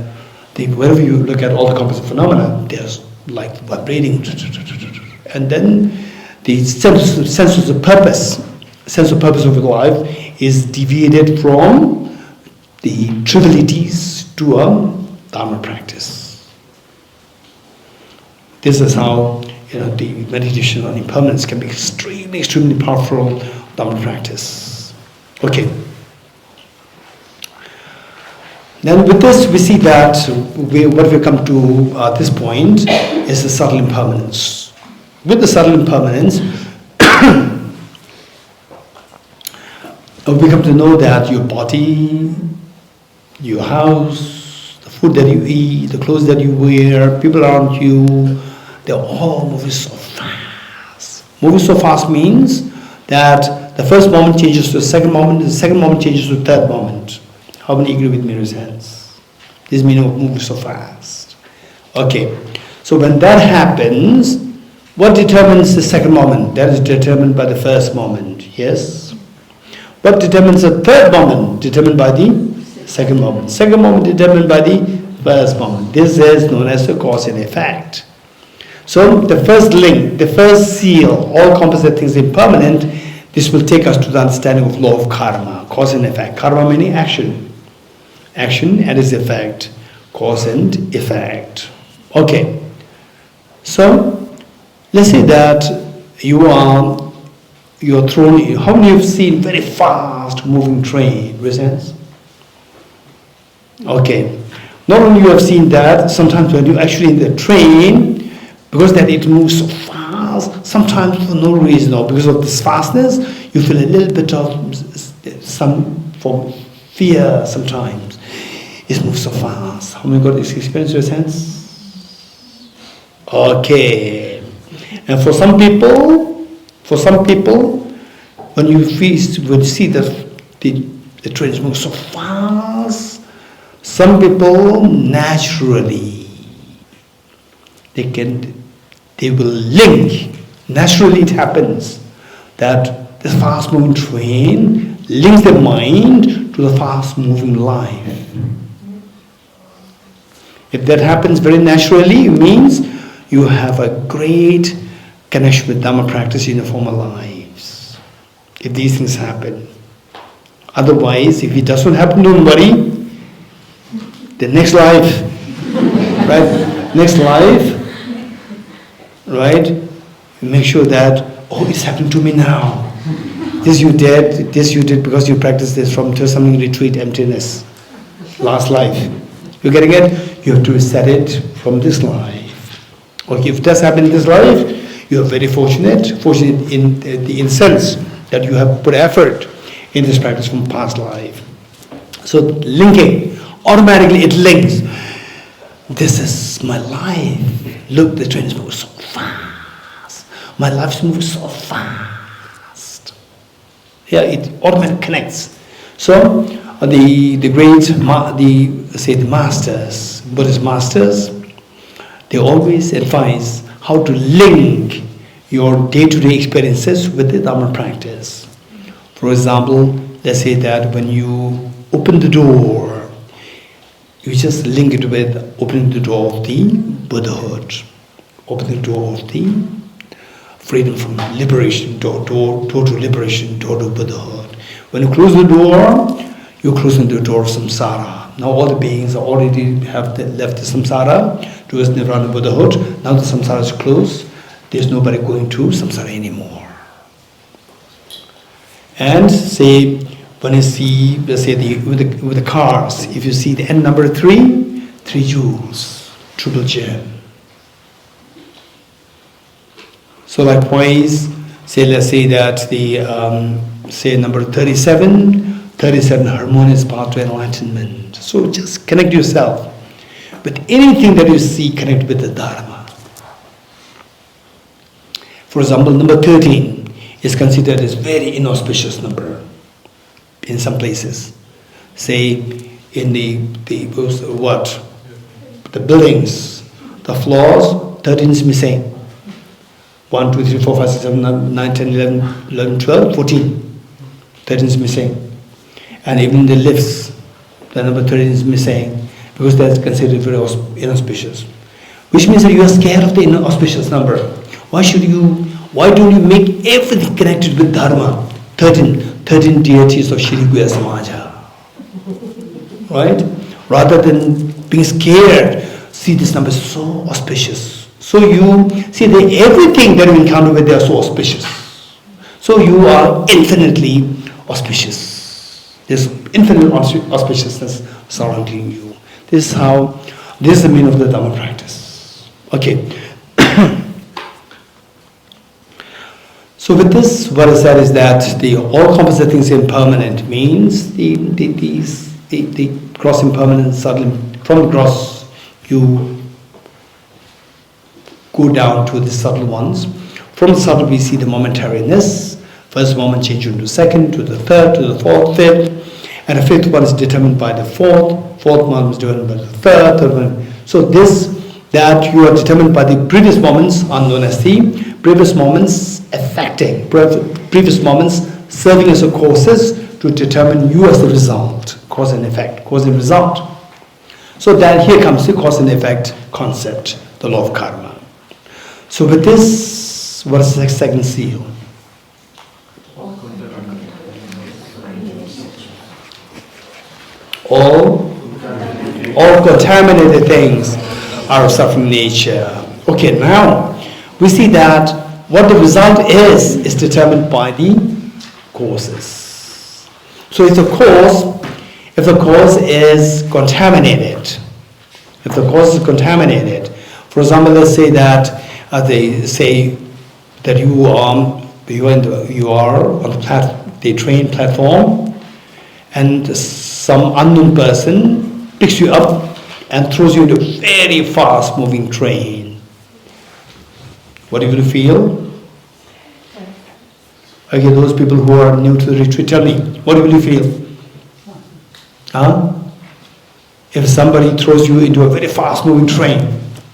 wherever you look at all the composite phenomena, there's like vibrating, and then the sense of purpose of your life is deviated from the trivialities to a Dharma practice. This is how the meditation on impermanence can be extremely powerful Dharma practice. Okay. Then with this, we see that what we come to at this point is the subtle impermanence. With the subtle impermanence, we come to know that your body, your house, the food that you eat, the clothes that you wear, people around you, they're all moving so fast. Moving so fast means that the first moment changes to the second moment, the second moment changes to the third moment. How many agree with me, raise hands? This meaning of moving so fast. Okay, so when that happens, what determines the second moment? That is determined by the first moment, yes? What determines the third moment? Determined by the second moment. Second moment determined by the first moment. This is known as the cause and effect. So the first link, the first seal, all composite things impermanent, this will take us to the understanding of law of karma, cause and effect. Karma meaning action. Action and its effect, cause and effect. Okay. So let's say that you're thrown, how many have seen very fast moving train, presents? Okay. Not only you have seen that, sometimes when you're actually in the train, because that it moves so fast, sometimes for no reason or because of this fastness, you feel a little bit of some form of fear sometimes. It moves so fast. How many got this experience in your sense? Okay. And for some people, when you see that the train moves so fast, some people naturally they will link. Naturally, it happens that this fast-moving train links the mind to the fast-moving life. If that happens very naturally, it means you have a great connection with Dhamma practice in your former lives. If these things happen. Otherwise, if it doesn't happen, don't worry. The next life, right? Next life, right? Make sure that, oh, it's happening to me now. This you did because you practiced this from Thosamling retreat, emptiness, last life. You getting it? You have to reset it from this life. Okay, if it does happen in this life, you are very fortunate in the sense that you have put effort in this practice from past life. So linking, automatically it links. This is my life. Look, the train is moving so fast. My life is moving so fast. Yeah, it automatically connects. So the masters, Buddhist masters, they always advise how to link your day-to-day experiences with the Dhamma practice. For example, let's say that when you open the door, you just link it with opening the door of the Buddhahood, opening the door of the freedom from liberation, door to liberation, door to Buddhahood. When you close the door, you're closing the door of samsara. Now all the beings already have left the samsara towards nirvana Buddhahood. Now the samsara is closed. There's nobody going to samsara anymore. And say, when you see, let's say with the cars, if you see the end number 3 jewels, triple gem. So likewise, let's say that the say number 37 harmonious path to enlightenment. So just connect yourself with anything that you see, connect with the Dharma. For example, number 13 is considered as very inauspicious number in some places. Say in the buildings, the floors, 13 is missing. 1, 2, 3, 4, 5, 6, 7, 9, 10, 11, 12, 14. 13 is missing. And even the lifts, the number 13 is missing because that's considered very inauspicious. Which means that you are scared of the inauspicious number. Why don't you make everything connected with Dharma? 13 deities of Shri Guya Samaja. Right? Rather than being scared, see this number is so auspicious. So you see that everything that you encounter with, they are so auspicious. So you are infinitely auspicious. There's infinite auspiciousness surrounding you. This is the meaning of the Dhamma practice. Okay. So with this, what I said is that the all composite things impermanent means the gross impermanent, subtle. From the gross, you go down to the subtle ones. From the subtle, we see the momentariness. First moment change into second, to the third, to the fourth, fifth. And the fifth one is determined by the fourth one is determined by the third one. So that you are determined by the previous moments are known as the previous moments affecting, previous moments serving as a causes to determine you as the result, cause and effect, cause and result. So then here comes the cause and effect concept, the law of karma. So with this, what is the second seal? All contaminated things are of suffering nature. Okay, now we see that what the result is determined by the causes. So if the cause is contaminated, for example, let's say that they say that you are on the train platform, and some unknown person picks you up and throws you into a very fast moving train. What do you feel? Okay, those people who are new to the retreat, tell me, what will you feel? Huh? If somebody throws you into a very fast moving train,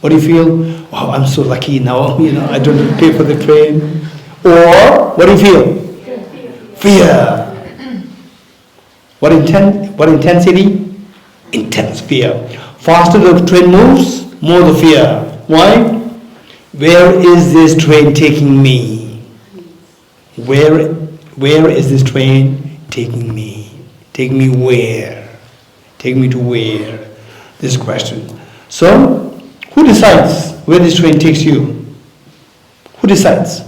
what do you feel? Wow, I'm so lucky now, I don't have to pay for the train. Or, what do you feel? Fear. What intensity? Intense fear. Faster the train moves, more the fear. Why? Where is this train taking me? Where is this train taking me? Taking me where? Taking me to where? This question. So, who decides where this train takes you? Who decides?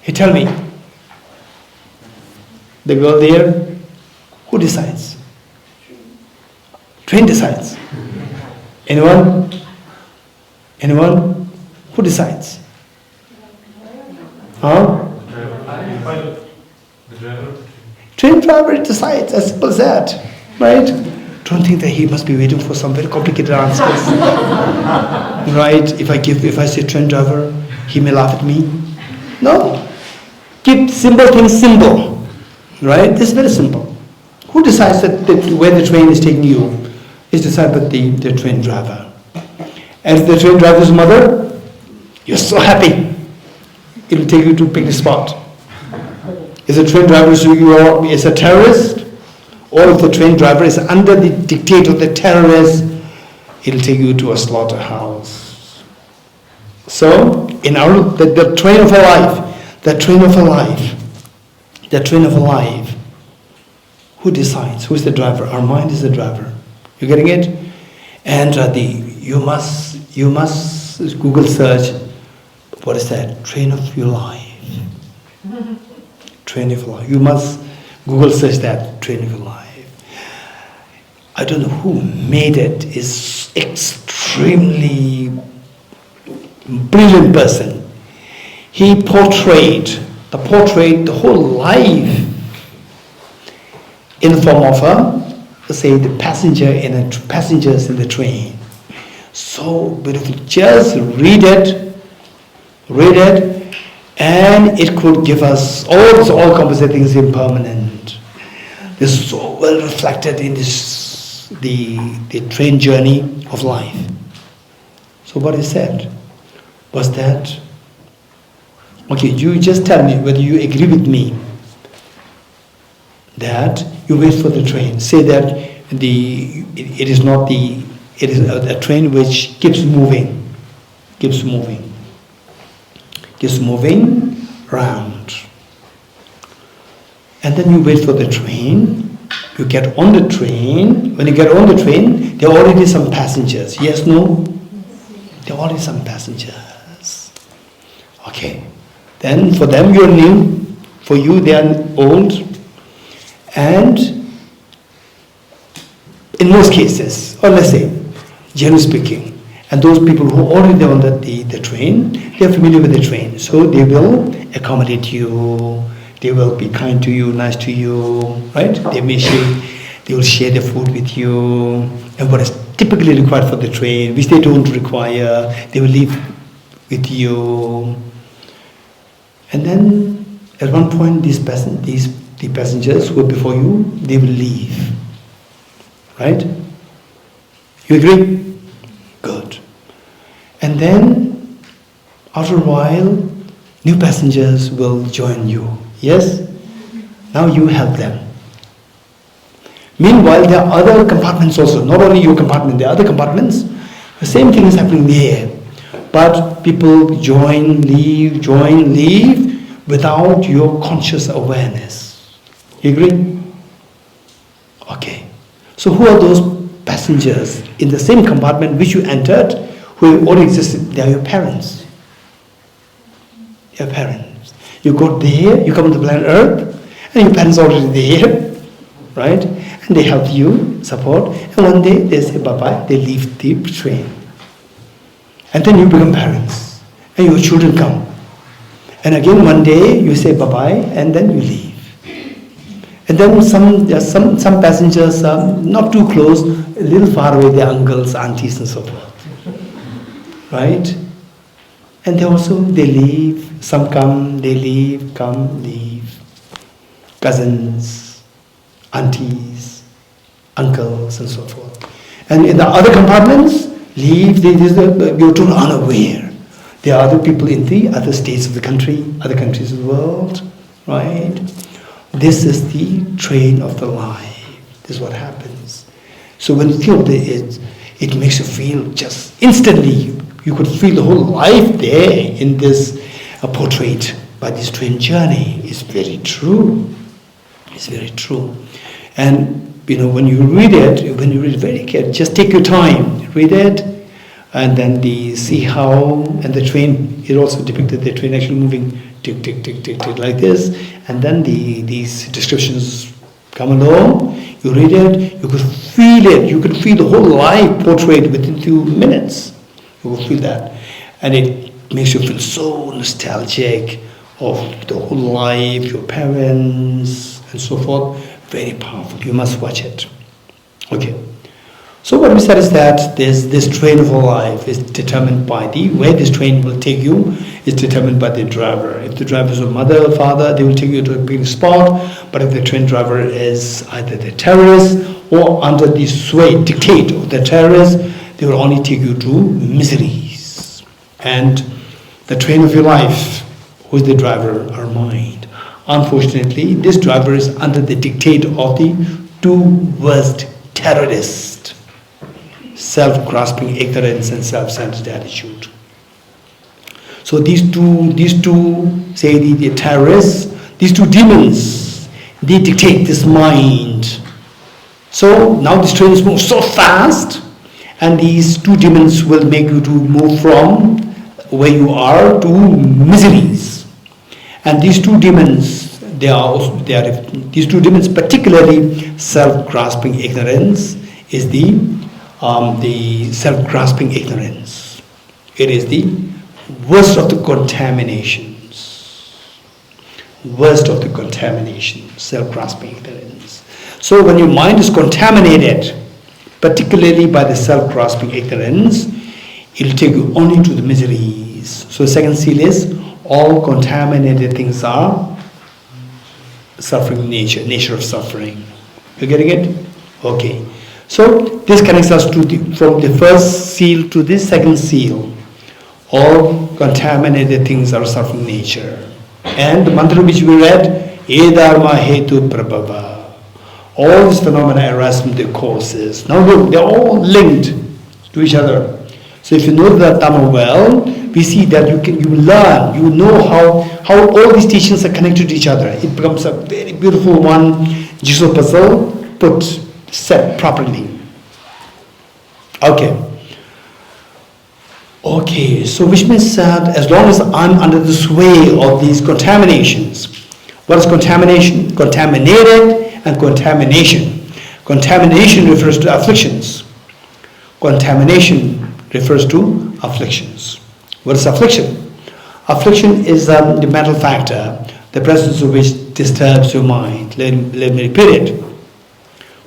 Hey, tell me. The girl there? Who decides? Train decides. Anyone? Anyone? Who decides? Huh? The driver. Train driver decides, as simple as that. Right? Don't think that he must be waiting for some very complicated answers. Right? If I say train driver, he may laugh at me. No. Keep simple things simple. Right? This is very simple. Who decides that where the train is taking you? Is decided by the train driver. And if the train driver's mother, you're so happy. It will take you to pick the spot. If the train driver is a terrorist, or if the train driver is under the dictate of the terrorist, it will take you to a slaughterhouse. So, in the train of a life, who decides? Who is the driver? Our mind is the driver. You getting it? And you must Google search, what is that? Train of your life. Train of your life. You must Google search that, train of your life. I don't know who made it. Is extremely brilliant person. He portrayed the whole life in the form of say the passengers in the train. So beautiful. Just read it, and it could give us all composite things impermanent. This is so well reflected in this the train journey of life. So what he said was that, okay, you just tell me whether you agree with me that you wait for the train. Say that it is a train which keeps moving round. And then you wait for the train, you get on the train. When you get on the train, there are already some passengers. Yes, no? There are already some passengers. Okay. Then for them you're new, for you they are old. And in most cases, or let's say, generally speaking, and those people who are already on the train, they are familiar with the train. So they will accommodate you, they will be kind to you, nice to you, right? They will share the food with you, and what is typically required for the train, which they don't require, they will leave with you. And then at one point the passengers who are before you, they will leave. Right? You agree? Good. And then, after a while, new passengers will join you. Yes? Now you help them. Meanwhile, there are other compartments also. Not only your compartment, there are other compartments. The same thing is happening there. But people join, leave without your conscious awareness. You agree? Okay. So who are those passengers in the same compartment which you entered, who already existed? They are your parents. Your parents. You go there, you come to the planet Earth, and your parents are already there, right? And they help you, support, and one day they say bye-bye, they leave the train. And then you become parents, and your children come. And again one day you say bye-bye, and then you leave. And then some passengers are not too close, a little far away, their uncles, aunties and so forth. Right? And they leave, some come, they leave, come, leave. Cousins, aunties, uncles and so forth. And in the other compartments, leave, you're totally unaware. There are other people in the other states of the country, other countries of the world, right? This is the train of the life. This is what happens. So when you think of it makes you feel just instantly, you could feel the whole life there in this portrait by this train journey. It's very true. It's very true. And when you read it very carefully, just take your time, read it, and then see how, and the train, it also depicted the train actually moving tick, tick, tick, tick, tick, like this, and then these descriptions come along, you read it, you could feel it, you could feel the whole life portrayed within 2 minutes. You will feel that. And it makes you feel so nostalgic of the whole life, your parents, and so forth. Very powerful. You must watch it. Okay. So what we said is that this train of life is determined by where this train will take you is determined by the driver. If the driver is a mother or father, they will take you to a big spot. But if the train driver is either the terrorist or under the sway, dictate of the terrorist, they will only take you to miseries. And the train of your life, who is the driver, our mind. Unfortunately, this driver is under the dictate of the 2 worst terrorists: self-grasping ignorance and self-centered attitude. So these two, say the terrorists, these 2 demons, they dictate this mind. So now this train is moving so fast, and these 2 demons will make you to move from where you are to miseries. And these 2 demons, these 2 demons, particularly self-grasping ignorance, is the self-grasping ignorance. It is the worst of the contaminations. Worst of the contaminations, self-grasping ignorance. So when your mind is contaminated, particularly by the self-grasping ignorance, it will take you only to the miseries. So the second seal is, all contaminated things are suffering nature of suffering. You getting it? Okay. So this connects us to from the first seal to the second seal. All contaminated things are suffering nature. And the mantra which we read, E Dharma Hetu Prabhava. All these phenomena arise from the causes. Now look, they're all linked to each other. So if you know the Dhamma well, we see that you learn, you know how all these teachings are connected to each other. It becomes a very beautiful one, jigsaw puzzle, set properly. Okay, so which means that as long as I'm under the sway of these contaminations, what is contamination? Contaminated and contamination. Contamination refers to afflictions. Contamination refers to afflictions. What is affliction? Affliction is the mental factor, the presence of which disturbs your mind. Let me repeat it.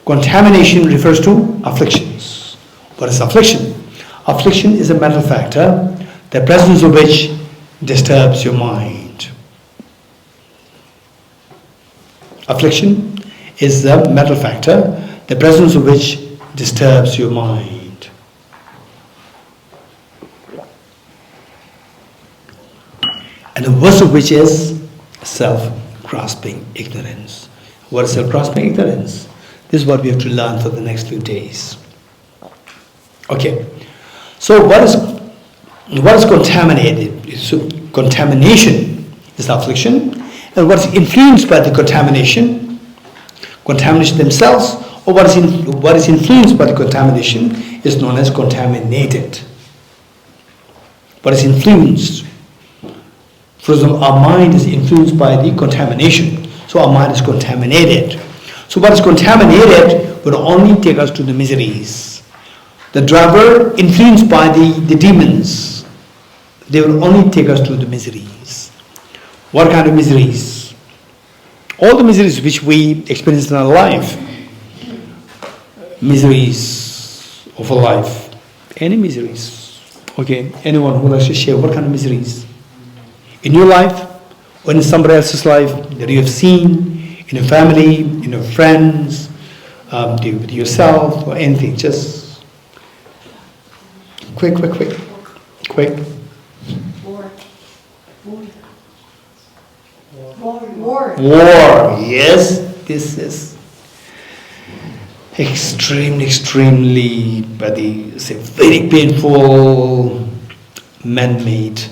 Contamination refers to afflictions. What is affliction? Affliction is a mental factor, the presence of which disturbs your mind. Affliction is a mental factor, the presence of which disturbs your mind. And the worst of which is self-grasping ignorance. What is self-grasping ignorance? This is what we have to learn for the next few days. Okay, so what is what is contaminated? So contamination is affliction, and what is influenced by the contamination themselves, or what is influenced by the contamination is known as contaminated. What is influenced? For example, our mind is influenced by the contamination, so our mind is contaminated. So what is contaminated will only take us to the miseries. The driver influenced by the demons, they will only take us to the miseries. What kind of miseries? All the miseries which we experience in our life. Miseries of a life. Any miseries. Okay, anyone who likes to share what kind of miseries? In your life, or in somebody else's life that you have seen, in your family, in your friends, with yourself, or anything, just quick. War. Yes, this is extremely, very painful, man-made,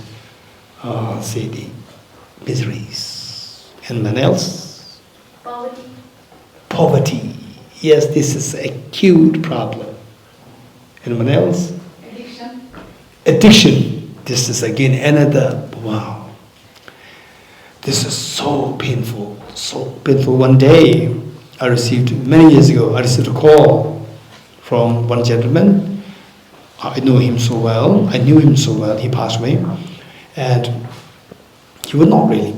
the miseries. Anyone else? Poverty. Yes, this is an acute problem. Anyone else? Addiction. This is again another, wow. This is so painful. One day, many years ago, I received a call from one gentleman. I knew him so well, he passed away. And he was not really,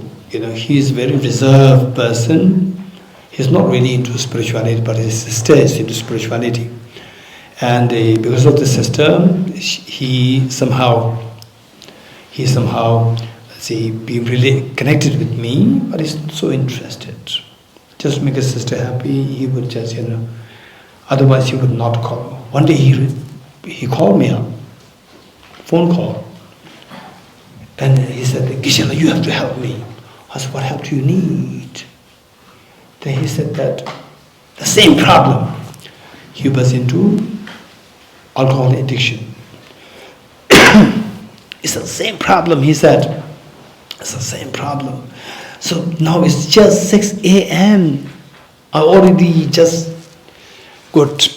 he's a very reserved person. He's not really into spirituality, but his sister is into spirituality. And because of the sister, he somehow, being really connected with me, but he's not so interested. Just make his sister happy, he would just, otherwise he would not call. One day he called me up, phone call. And he said, Geshe, you have to help me. I said, what help do you need? Then he said that the same problem. He was into alcohol addiction. It's the same problem, he said. It's the same problem. So now it's just 6 a.m. I already just got,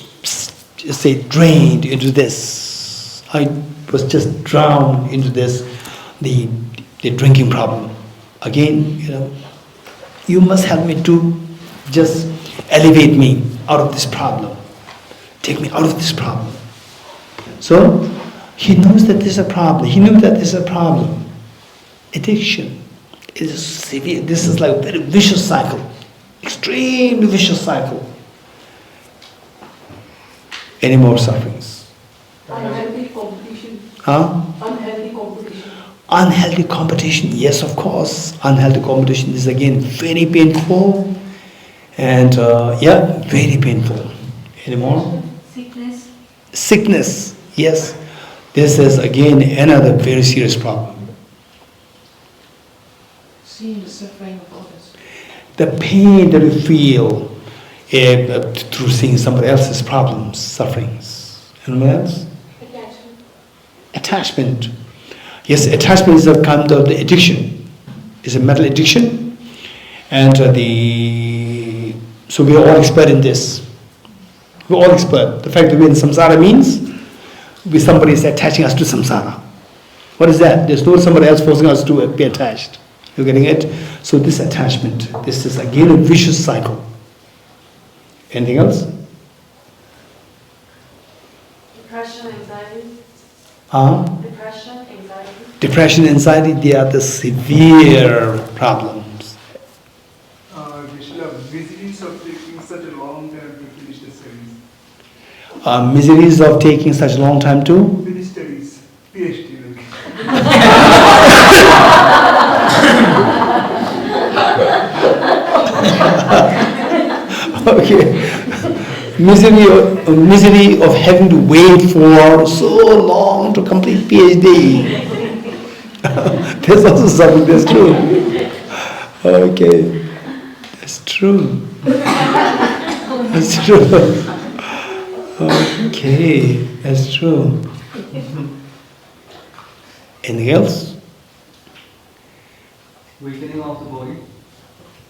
drained into this. I was just drowned into this, the drinking problem. Again, you must help me to just elevate me out of this problem. Take me out of this problem. So he knows that there's a problem. He knew that there's a problem. Addiction is severe. This is like a very vicious cycle. Extremely vicious cycle. Any more sufferings? Unhealthy competition. Unhealthy competition. Unhealthy competition, yes, of course. Unhealthy competition is again very painful. And very painful. Any more? Sickness, yes. This is again another very serious problem. Seeing the suffering of others. The pain that we feel through seeing somebody else's problems, sufferings. Anyone else? Attachment. Yes, attachment is a kind of the addiction. It's a mental addiction. And so we are all expert in this. We're all expert. The fact that we're in samsara means somebody is attaching us to samsara. What is that? There's no somebody else forcing us to be attached. You're getting it? So this attachment, this is again a vicious cycle. Anything else? Depression, anxiety. Depression, anxiety, they are the severe problems. Miseries of taking such a long time to finish the studies. Miseries of taking such a long time to? Finish studies. PhD. Okay. Misery of having to wait for so long to complete PhD. There's also something that's true. Okay. That's true. That's true. Okay, that's true. Anything else? Weakening of the body.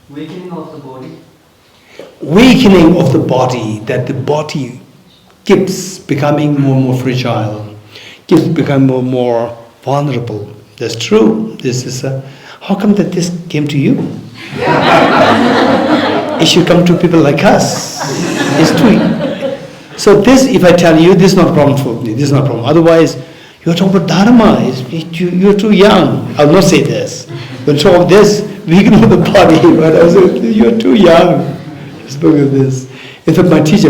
Weakening of the body. Weakening of the body, that the body keeps becoming more and more fragile, keeps becoming more and more vulnerable. That's true. This is how come that this came to you? It should come to people like us. It's true. So this, if I tell you, this is not a problem for me. This is not a problem. Otherwise, you're talking about Dharma. You're too young. I'll not say this. When you talk about this, weakening of the body, right? I say, you're too young. I spoke of this. In fact, my teacher,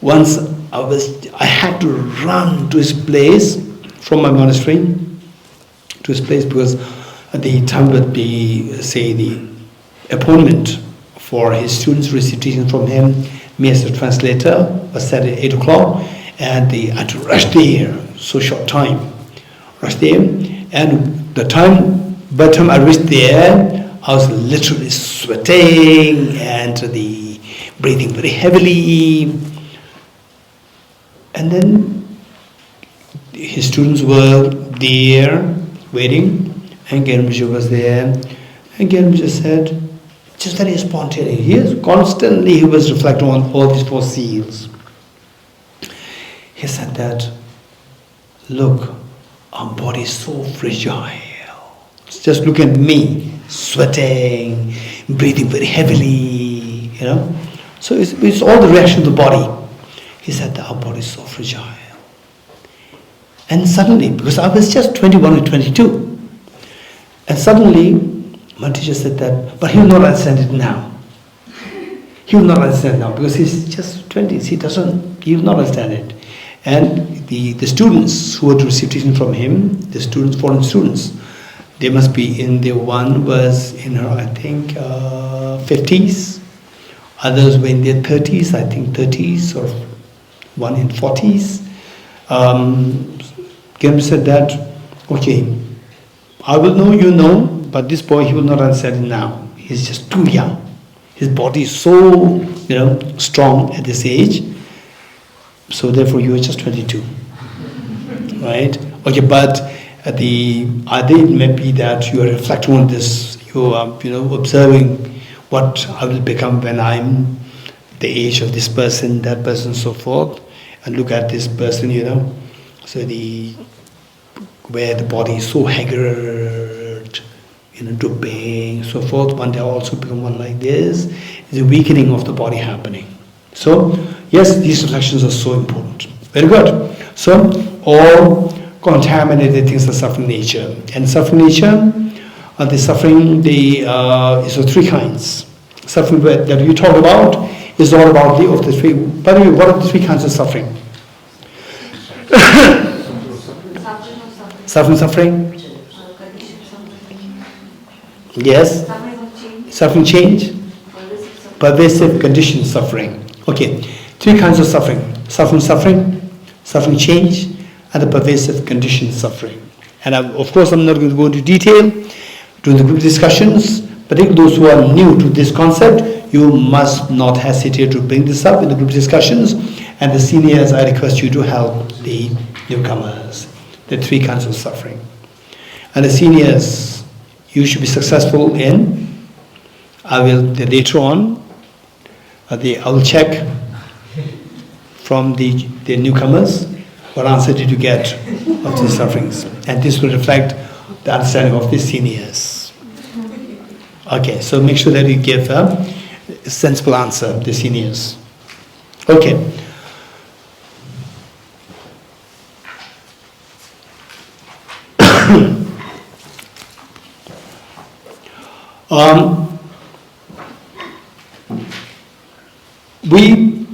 once I had to run to his place from my monastery to his place because at the time would be, say, the appointment for his students to receive teaching from him, me as a translator, was set at 8 o'clock, and I had to rush there, so short time, rush there, and by the time I reached there, I was literally sweating and breathing very heavily. And then his students were there waiting, and Genmuje was there. And Genmuje said, just very spontaneous. He was reflecting on all these 4 seals. He said that, look, our body is so fragile. Just look at me, sweating, breathing very heavily, So it's all the reaction of the body. He said that our body is so fragile. And suddenly, because I was just 21 or 22, and suddenly my teacher said that, but he will not understand it now. He will not understand now because he's just 20s. He will not understand it. And the students who were to receive teaching from him, the students, foreign students, they must be one was in her, I think, 50s. Others were in their 30s, I think 30s, or one in 40s. Gem said that, okay, I will know, you know, but this boy, he will not understand it now. He's just too young. His body is so, strong at this age. So therefore, you are just 22, right? Okay, but it may be that you are reflecting on this. You are, observing what I will become when I'm the age of this person, that person, so forth, and look at this person, So where the body is so haggard, drooping, so forth. One day also become one like this. It's a weakening of the body happening. So yes, these reflections are so important. Very good. So all contaminated things are suffering nature, and suffering nature, the suffering, is of 3 kinds. Suffering that you talk about is all about of the 3. By the way, what are the 3 kinds of suffering? Suffering. Yes. Suffering change. Pervasive condition suffering. Okay. 3 kinds of suffering. Suffering change, and the pervasive condition suffering. And of course I'm not going to go into detail during the group discussions, particularly those who are new to this concept. You must not hesitate to bring this up in the group discussions, and the seniors, I request you to help the newcomers. The 3 kinds of suffering. And the seniors, you should be successful in, later on, I will check from the newcomers what answer did you get of these sufferings. And this will reflect the understanding of the seniors. Okay, so make sure that you give a sensible answer, the seniors. Okay.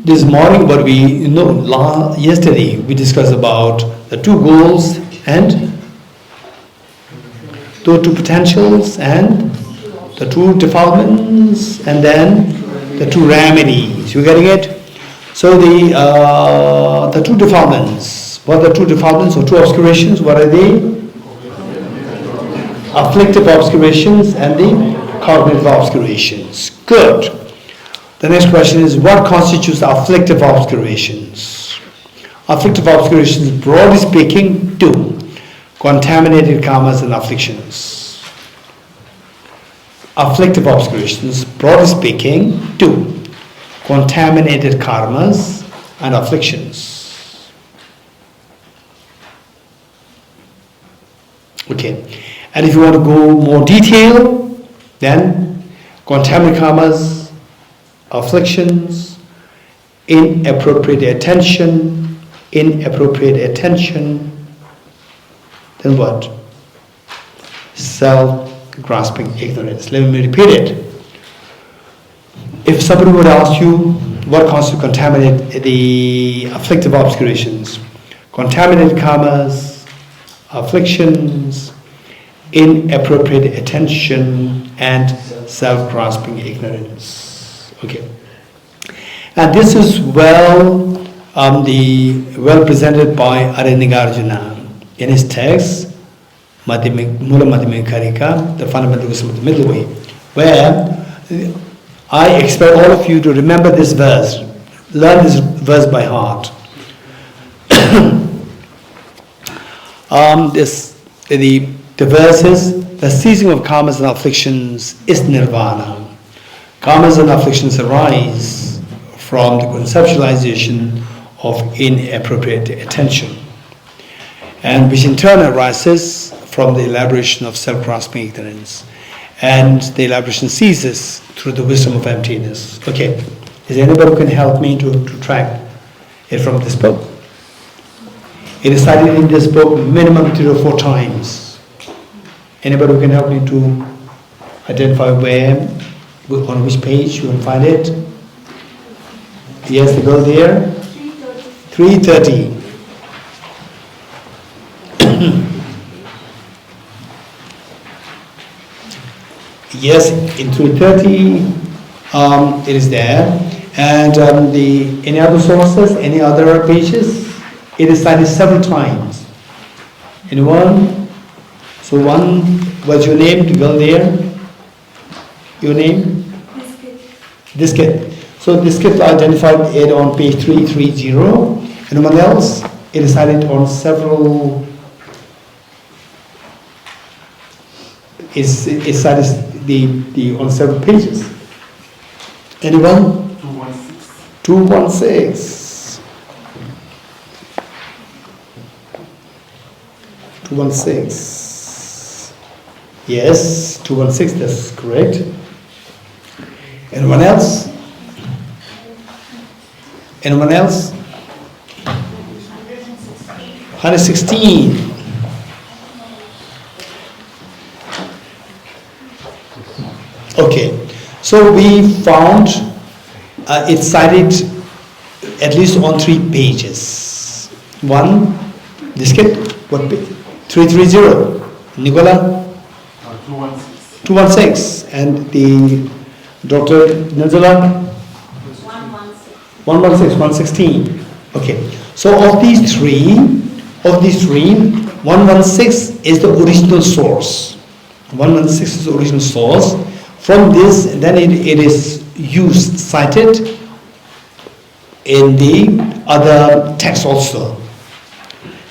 This morning, yesterday we discussed about the 2 goals and the 2 potentials and the 2 defilements and then the 2 remedies. You getting it? So the 2 defilements. What are the 2 defilements or 2 obscurations? What are they? Afflictive obscurations and the cognitive obscurations. Good. The next question is, what constitutes afflictive obscurations? Afflictive obscurations, broadly speaking, 2. contaminated karmas and afflictions. Afflictive obscurations, broadly speaking, 2. Contaminated karmas and afflictions. Okay, and if you want to go more detail, then contaminated karmas, afflictions, inappropriate attention, then what? Self-grasping ignorance. Let me repeat it. If somebody would ask you what constitutes contaminate the afflictive obscurations, contaminated karmas, afflictions, inappropriate attention, and self-grasping ignorance. Okay, and this is well presented by Arinigarjuna in his text Mula Madhyamika Karika, the fundamental wisdom of the middle way, where I expect all of you to remember this verse, learn this verse by heart. The verse is, the ceasing of karmas and afflictions is nirvana. Karmas and afflictions arise from the conceptualization of inappropriate attention, and which in turn arises from the elaboration of self-grasping ignorance, and the elaboration ceases through the wisdom of emptiness. Okay, is there anybody who can help me to track it from this book? It is cited in this book minimum 3 or 4 times. Anybody who can help me to identify where, on which page you will find it? Yes, the girl there? 330. Yes, in 330 it is there. And any other sources, any other pages? It is cited several times. Anyone? So one, what's your name? The girl there? Your name? Diskit. So Diskit identified it on page 330. Anyone else? It is cited on several. It's cited on several pages. Anyone? 216. 216. Yes, 216, that's correct. Anyone else? Anyone else? 116. Okay, so we found it's cited at least on 3 pages. One, Diskit, what page? 330. Nicola? 216. And the Dr. Nizala? 116. Okay. So of these three, 116 is the original source. 116 is the original source. From this, then it is used, cited in the other text also.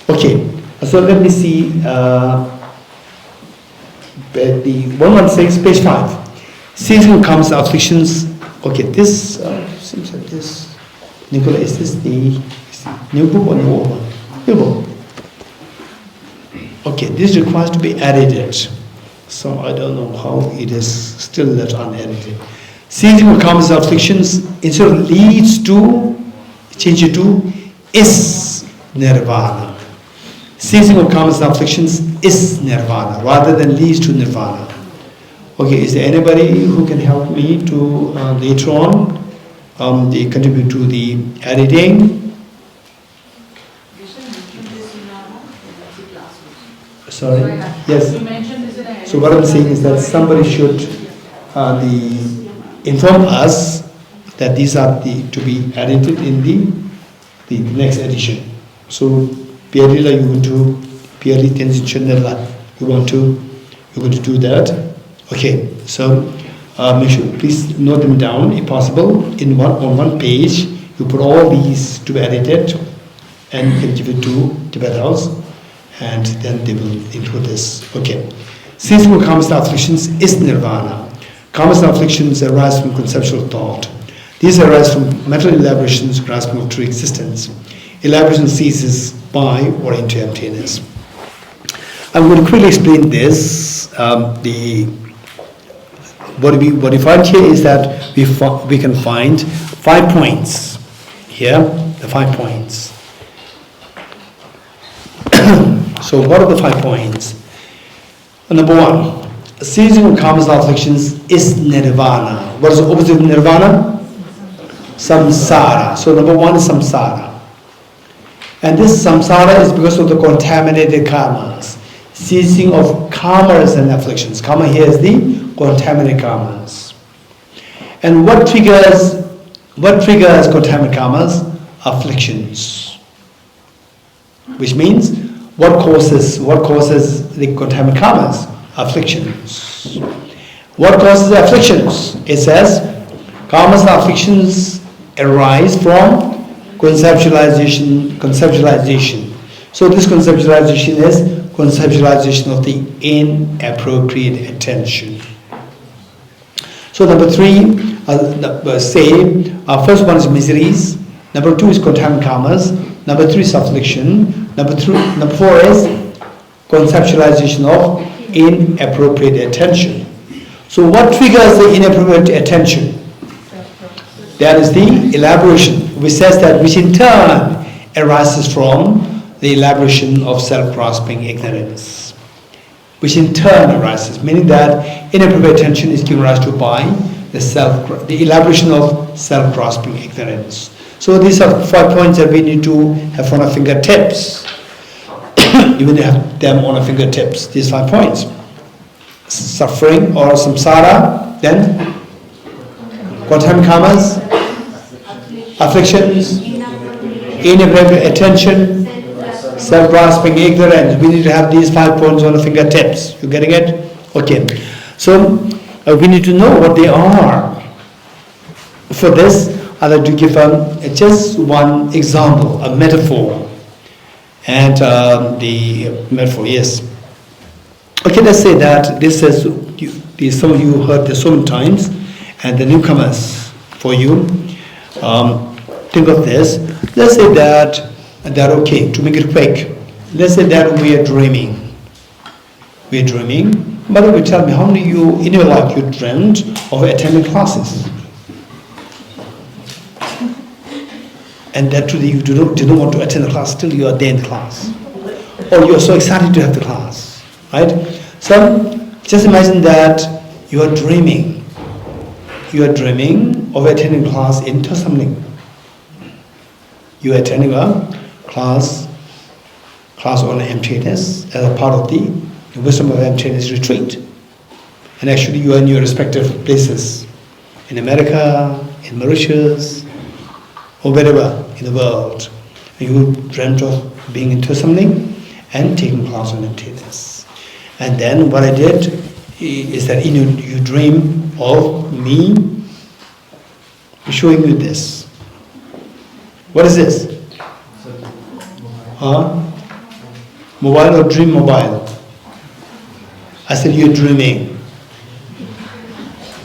Okay. So let me see. The 116, page 5. Ceasing comes afflictions. Okay, this seems like this. Nicola, is this the new book or the old one? New book. Okay, this requires to be edited. So I don't know how it is still left unedited. Ceasing comes afflictions, instead of leads to, change it to is nirvana. Ceasing of karmas and afflictions is nirvana rather than leads to nirvana. Okay, is there anybody who can help me to later on contribute to the editing? Sorry? Yes. So what I'm saying is that somebody should inform us that these are to be edited in the next edition. So Pierrilla, you're going to do that. Okay, so make sure, please note them down if possible. On one page, you put all these to be edited and you can give it to Tibet House. and then they will include this. Okay. Ceasing of karmas and afflictions is nirvana. Karmas and afflictions arise from conceptual thought. These arise from mental elaborations, grasping of true existence. Elaboration ceases by or into emptiness. I'm going to quickly explain this. What we find here is that we can find 5 points here. The 5 points. So what are the 5 points? Number 1, ceasing of karmas and afflictions is nirvana. What is the opposite of nirvana? Samsara. So number 1 is samsara. And this samsara is because of the contaminated karmas. Ceasing of karmas and afflictions. Karma here is the contaminated karmas. And what triggers contaminated karmas? Afflictions. Which means what causes the contaminated karmas? Afflictions. What causes the afflictions? It says karmas and afflictions arise from conceptualization. So this conceptualization is conceptualization of the inappropriate attention. So number 3, first one is miseries. Number 2 is contaminated karmas. Number 3 is affliction. Number 4 is conceptualization of inappropriate attention. So what triggers the inappropriate attention? That is the elaboration, which in turn arises from the elaboration of self-grasping ignorance. Which in turn arises, meaning that inappropriate attention is given rise to by the elaboration of self-grasping ignorance. So these are 5 points that we need to have on our fingertips. You will have them on our fingertips, these 5 points. Suffering or samsara, then contaminated karmas, afflictions, inappropriate attention, self-grasping ignorance. We need to have these 5 points on the fingertips. You getting it? Okay. So we need to know what they are. For this, I'd like to give just one example, a metaphor. And the metaphor, yes. Okay, let's say that this is, some of you heard this so many times, and the newcomers for you, think of this. Let's say that, okay, to make it quick, let's say that we are dreaming. We are dreaming. By the way, tell me, how many of you in your life you dreamt of attending classes? And that truly you didn't want to attend the class till you are there in the class. Or you are so excited to have the class. Right? So just imagine that you are dreaming. You are dreaming of attending class in Thosamling. You are attending a class on emptiness as a part of the Wisdom of Emptiness Retreat. And actually you are in your respective places. In America, in Mauritius, or wherever in the world. You dreamt of being in Thosamling and taking class on emptiness. And then what I did is that you dream of me showing you this. What is this? Mobile or dream mobile? I said you're dreaming.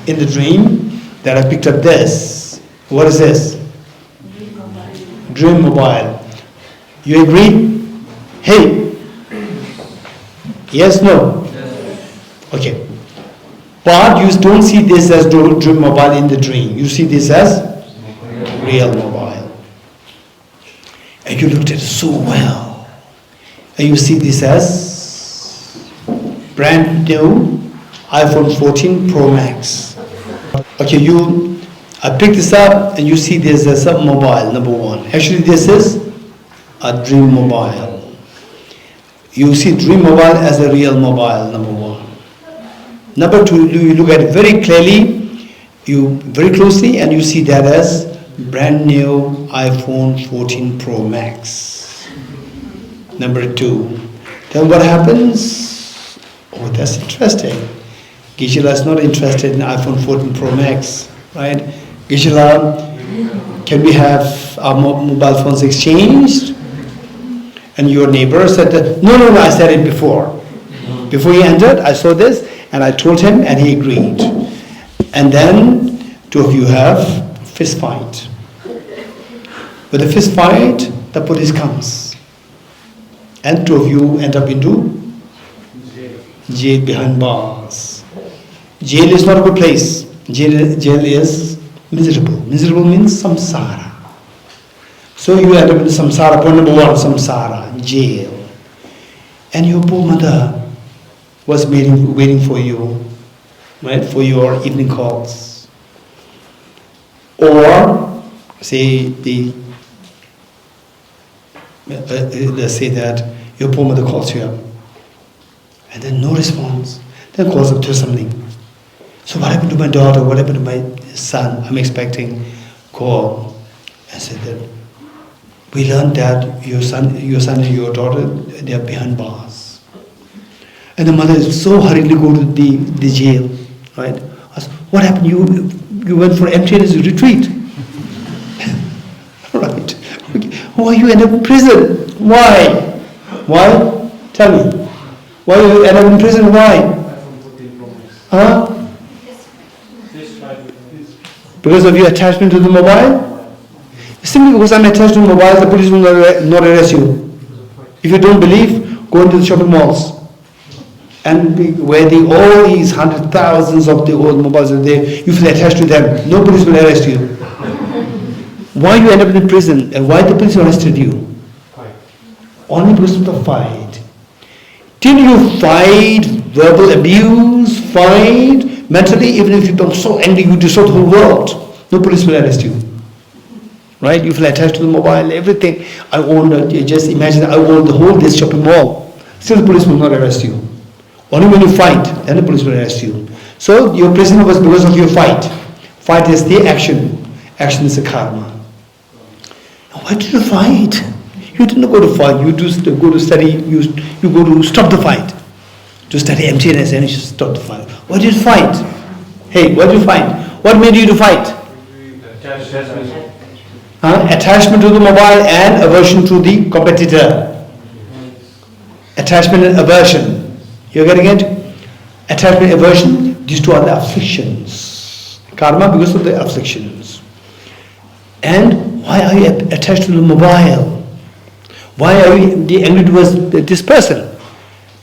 In the dream that I picked up this. What is this? Dream mobile. You agree? Hey. Yes, no? Yes. Okay. But you don't see this as dream mobile in the dream. You see this as real mobile. And you looked at it so well. And you see this as brand new iPhone 14 Pro Max. Okay, I picked this up and you see this as a mobile, number 1. Actually, this is a dream mobile. You see dream mobile as a real mobile, number 1. Number 2, you look at it very closely, and you see that as brand new iPhone 14 Pro Max. Number 2. Then what happens? Oh, that's interesting. Geshe is not interested in iPhone 14 Pro Max, right? Geshe, can we have our mobile phones exchanged? And your neighbor said, that, no, I said it before. Before he entered, I saw this, and I told him, and he agreed. And then two of you have fist fight. With the fist fight, the police comes. And two of you end up into jail behind bars. Jail is not a good place. Jail is miserable. Miserable means samsara. So you end up in samsara, point number one, samsara, jail. And your poor mother was waiting for you, right, for your evening calls. Or, say, let's say that your poor mother calls you up, and then no response, then calls up Thosamling. So what happened to my daughter, what happened to my son, I'm expecting call. I said that, we learned that your son and your daughter, they are behind bars. And the mother is so hurriedly go to the jail, right? I said, what happened? You went for emptiness retreat. Right. Okay. Why you end up in prison? Why? Tell me. Why you end up in prison? Why? Huh? Because of your attachment to the mobile? Simply because I'm attached to the mobile, the police will not arrest you. If you don't believe, go into the shopping malls. And where all these hundreds, thousands of the old mobiles are there, you feel attached to them. No police will arrest you. Why you end up in prison and why the police arrested you? Only because of the fight. Till you fight, verbal abuse, fight, mentally, even if you become so angry, you destroy the whole world, no police will arrest you. Right? You feel attached to the mobile, everything. I own, just imagine, I own the whole this shopping mall. Still the police will not arrest you. Only when you fight, then the police will arrest you. So your prison was because of your fight. Fight is the action. Action is the karma. Why did you fight? You didn't go to fight. You just go to study. You go to stop the fight. To study emptiness and you stop the fight. Why did you fight? Hey, why did you fight? What made you to fight? Attachment to the mobile and aversion to the competitor. Attachment and aversion. You're getting it? Attachment and aversion, these two are the afflictions. Karma because of the afflictions. And why are you attached to the mobile? Why are you angry towards this person?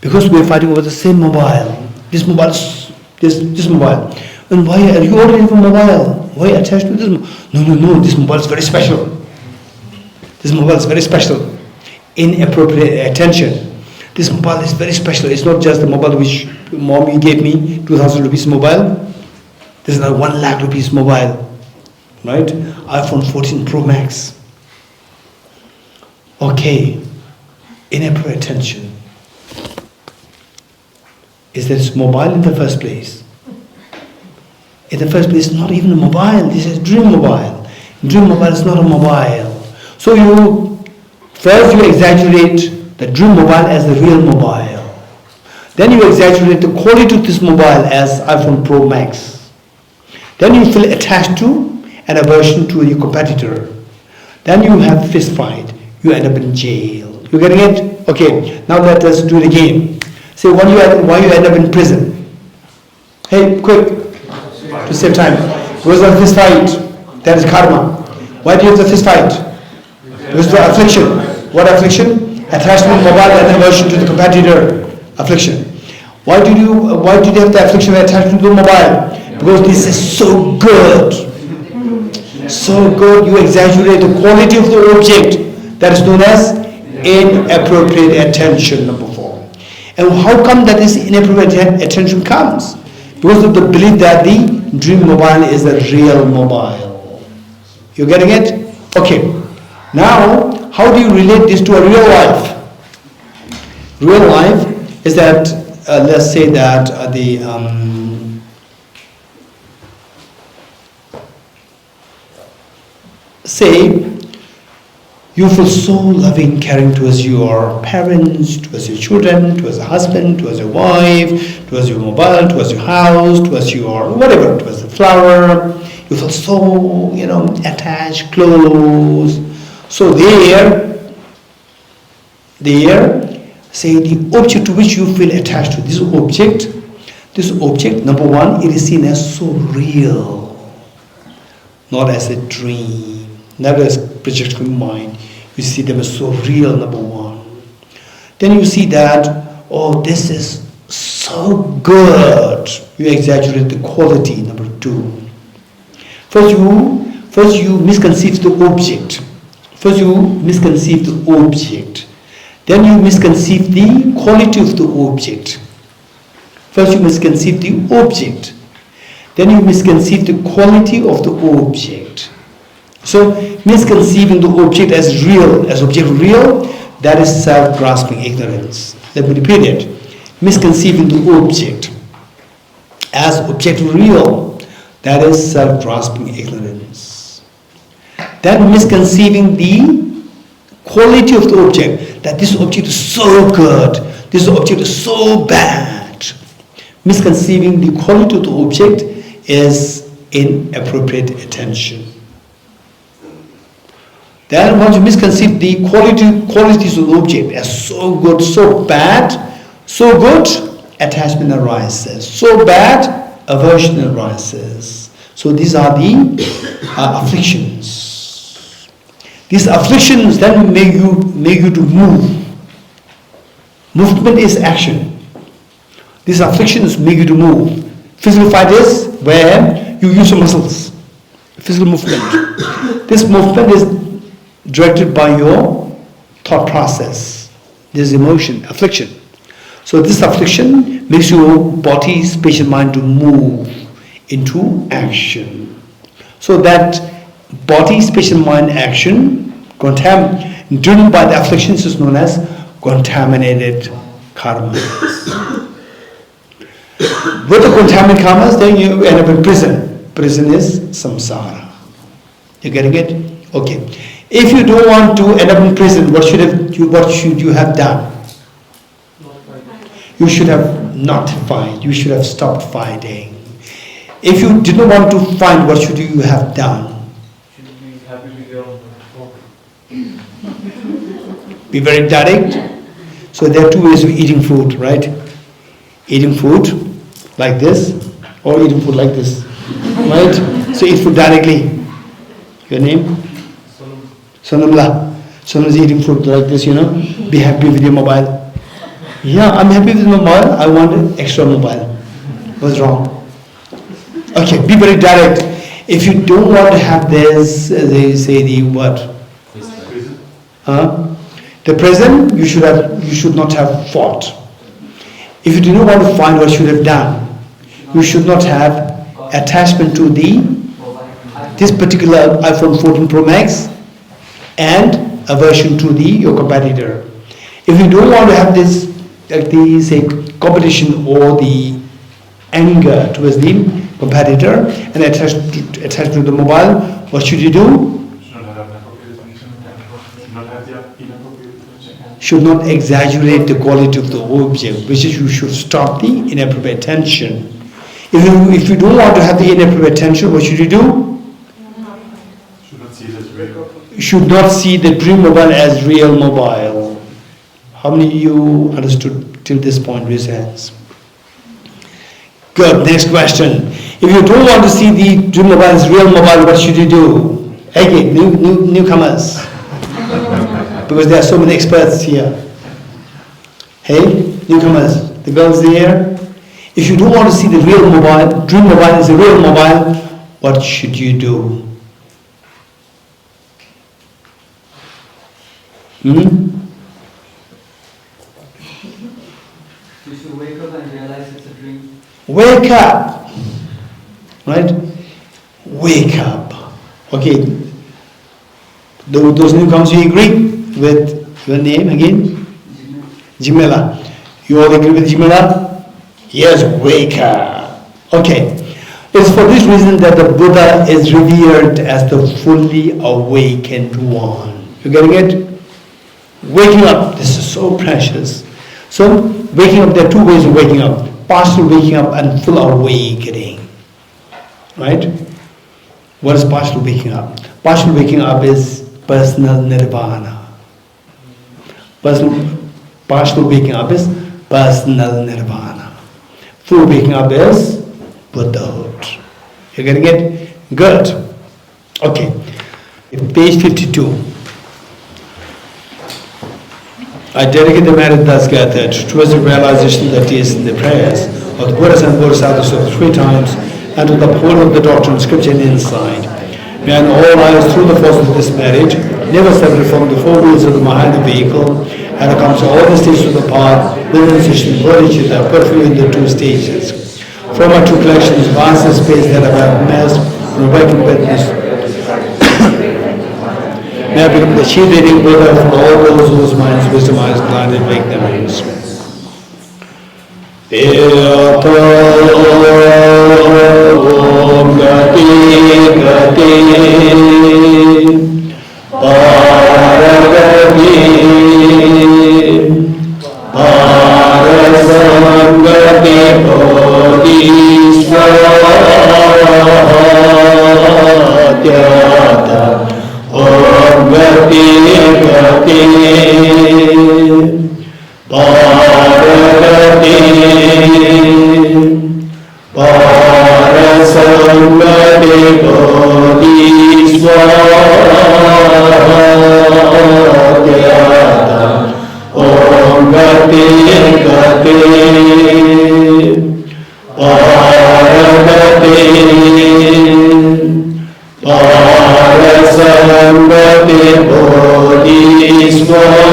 Because we are fighting over the same mobile. This mobile. And why are you already have a mobile? Why attached to this? No, this mobile is very special. This mobile is very special. Inappropriate attention. This mobile is very special. It's not just the mobile which mommy gave me, 2,000 rupees mobile. This is not 1 lakh rupees mobile. Right? iPhone 14 Pro Max. Okay. Inappropriate attention. Is this mobile in the first place? In the first place, not even a mobile. This is dream mobile. Dream mobile is not a mobile. So first you exaggerate the dream mobile as the real mobile. Then you exaggerate the quality of this mobile as iPhone Pro Max. Then you feel attached to and aversion to your competitor. Then you have fist fight. You end up in jail. You getting it? Okay, now let us do it again. Say why you end up in prison. Hey, quick. To save time. Because of fist fight. That is karma. Why do you have the fist fight? Because of the affliction. What affliction? Attachment to mobile and aversion to the competitor. Affliction. Why did you have the affliction of attachment to the mobile? Because this is so good. So good, you exaggerate the quality of the object. That is known as inappropriate attention, number 4. And how come that this inappropriate attention comes? Because of the belief that the dream mobile is the real mobile. You getting it? Okay. Now, how do you relate this to a real life? Real life is that, let's say that say you feel so loving, caring towards your parents, towards your children, towards your husband, towards your wife, towards your mobile, towards your house, towards your whatever, towards the flower. You feel so, attached, close. So there, there, say the object to which you feel attached to, this object, number one, it is seen as so real, not as a dream, never as projection from mind. You see them as so real, number one. Then you see that, oh, this is so good. You exaggerate the quality, number two. First you misconceive the object. Then you misconceive the quality of the object. First you misconceive the object. Then you misconceive the quality of the object. So misconceiving the object as real, as object real, that is self-grasping ignorance. Let me repeat it. Misconceiving the object as object real, that is self-grasping ignorance. Then misconceiving the quality of the object, that this object is so good, this object is so bad. Misconceiving the quality of the object is inappropriate attention. Then once you misconceive the qualities of the object as so good, so bad, so good, attachment arises. So bad, aversion arises. So these are the afflictions. These afflictions then make you to move. Movement is action. These afflictions make you to move. Physical fight is where you use your muscles. Physical movement. This movement is directed by your thought process. This emotion, affliction. So this affliction makes your body, space and mind to move into action. So that body, space and mind action driven by the afflictions is known as contaminated karma. With the contaminated karmas, then you end up in prison. Prison is samsara. You getting it? Okay. If you don't want to end up in prison, what should you have done? You should have not fight. You should have stopped fighting. If you did not want to fight, what should you have done? Should be happy with your own. Be very direct. So there are two ways of eating food, right? Eating food like this, or eating food like this, right? So eat food directly. Your name? Sonamla. Sonam is eating food like this, Be happy with your mobile. Yeah, I'm happy with my mobile. I want an extra mobile. What's wrong? Okay, be very direct. If you don't want to have this, they say the what? The present, you should not have fought. If you do not want to find what you should have done, you should not have attachment to this particular iPhone 14 Pro Max and aversion to your competitor. If you don't want to have this, say, competition or the anger towards the competitor and attached to the mobile, what should you do? Should not exaggerate the quality of the object, which is you should stop the inappropriate attention. If you don't want to have the inappropriate attention, what should you do? You should not see the dream mobile as real mobile. How many of you understood till this point? Raise hands. Good. Next question. If you don't want to see the dream mobile as real mobile, what should you do? Again, newcomers. Because there are so many experts here. Hey, newcomers, the girls there. If you don't want to see the real mobile, dream mobile is a real mobile, what should you do? You should wake up and realize it's a dream. Wake up. Right? Wake up. Okay. Those newcomers, you agree with your name again? Jimela. You all agree with Jimela? Yes, wake up. Okay. It's for this reason that the Buddha is revered as the fully awakened one. You getting it? Waking up. This is so precious. So, waking up, there are two ways of waking up. Partial waking up and full awakening. Right? What is partial waking up? Partial waking up is personal nirvana. Partial waking up is personal nirvana. Full waking up is Buddhahood. You're getting it? Good. Okay. Page 52. I dedicate the merit thus gathered towards the realization of the teachings in the prayers of the Buddhas and Bodhisattvas of 3 times, and to the upholding of the doctrine of scripture and insight. May in all lives, through the force of this merit, never separate from the 4 wheels of the Mahayana vehicle, and accompany all the stages of the path, with incision, bodhicitta, perfect in the 2 stages. From our 2 collections, vast the space that I have amassed from awakened witness. May I become the chief leading Buddha for all those whose minds, wisdom, eyes, blind, and make them wings. Om Gati Gati Paragati Parasangati Bodhisvatyata Om Gati Gati Paragati Parasangati Bodhisvatyata Om Gati Gati Paragati Parasangati Bodhisvatyata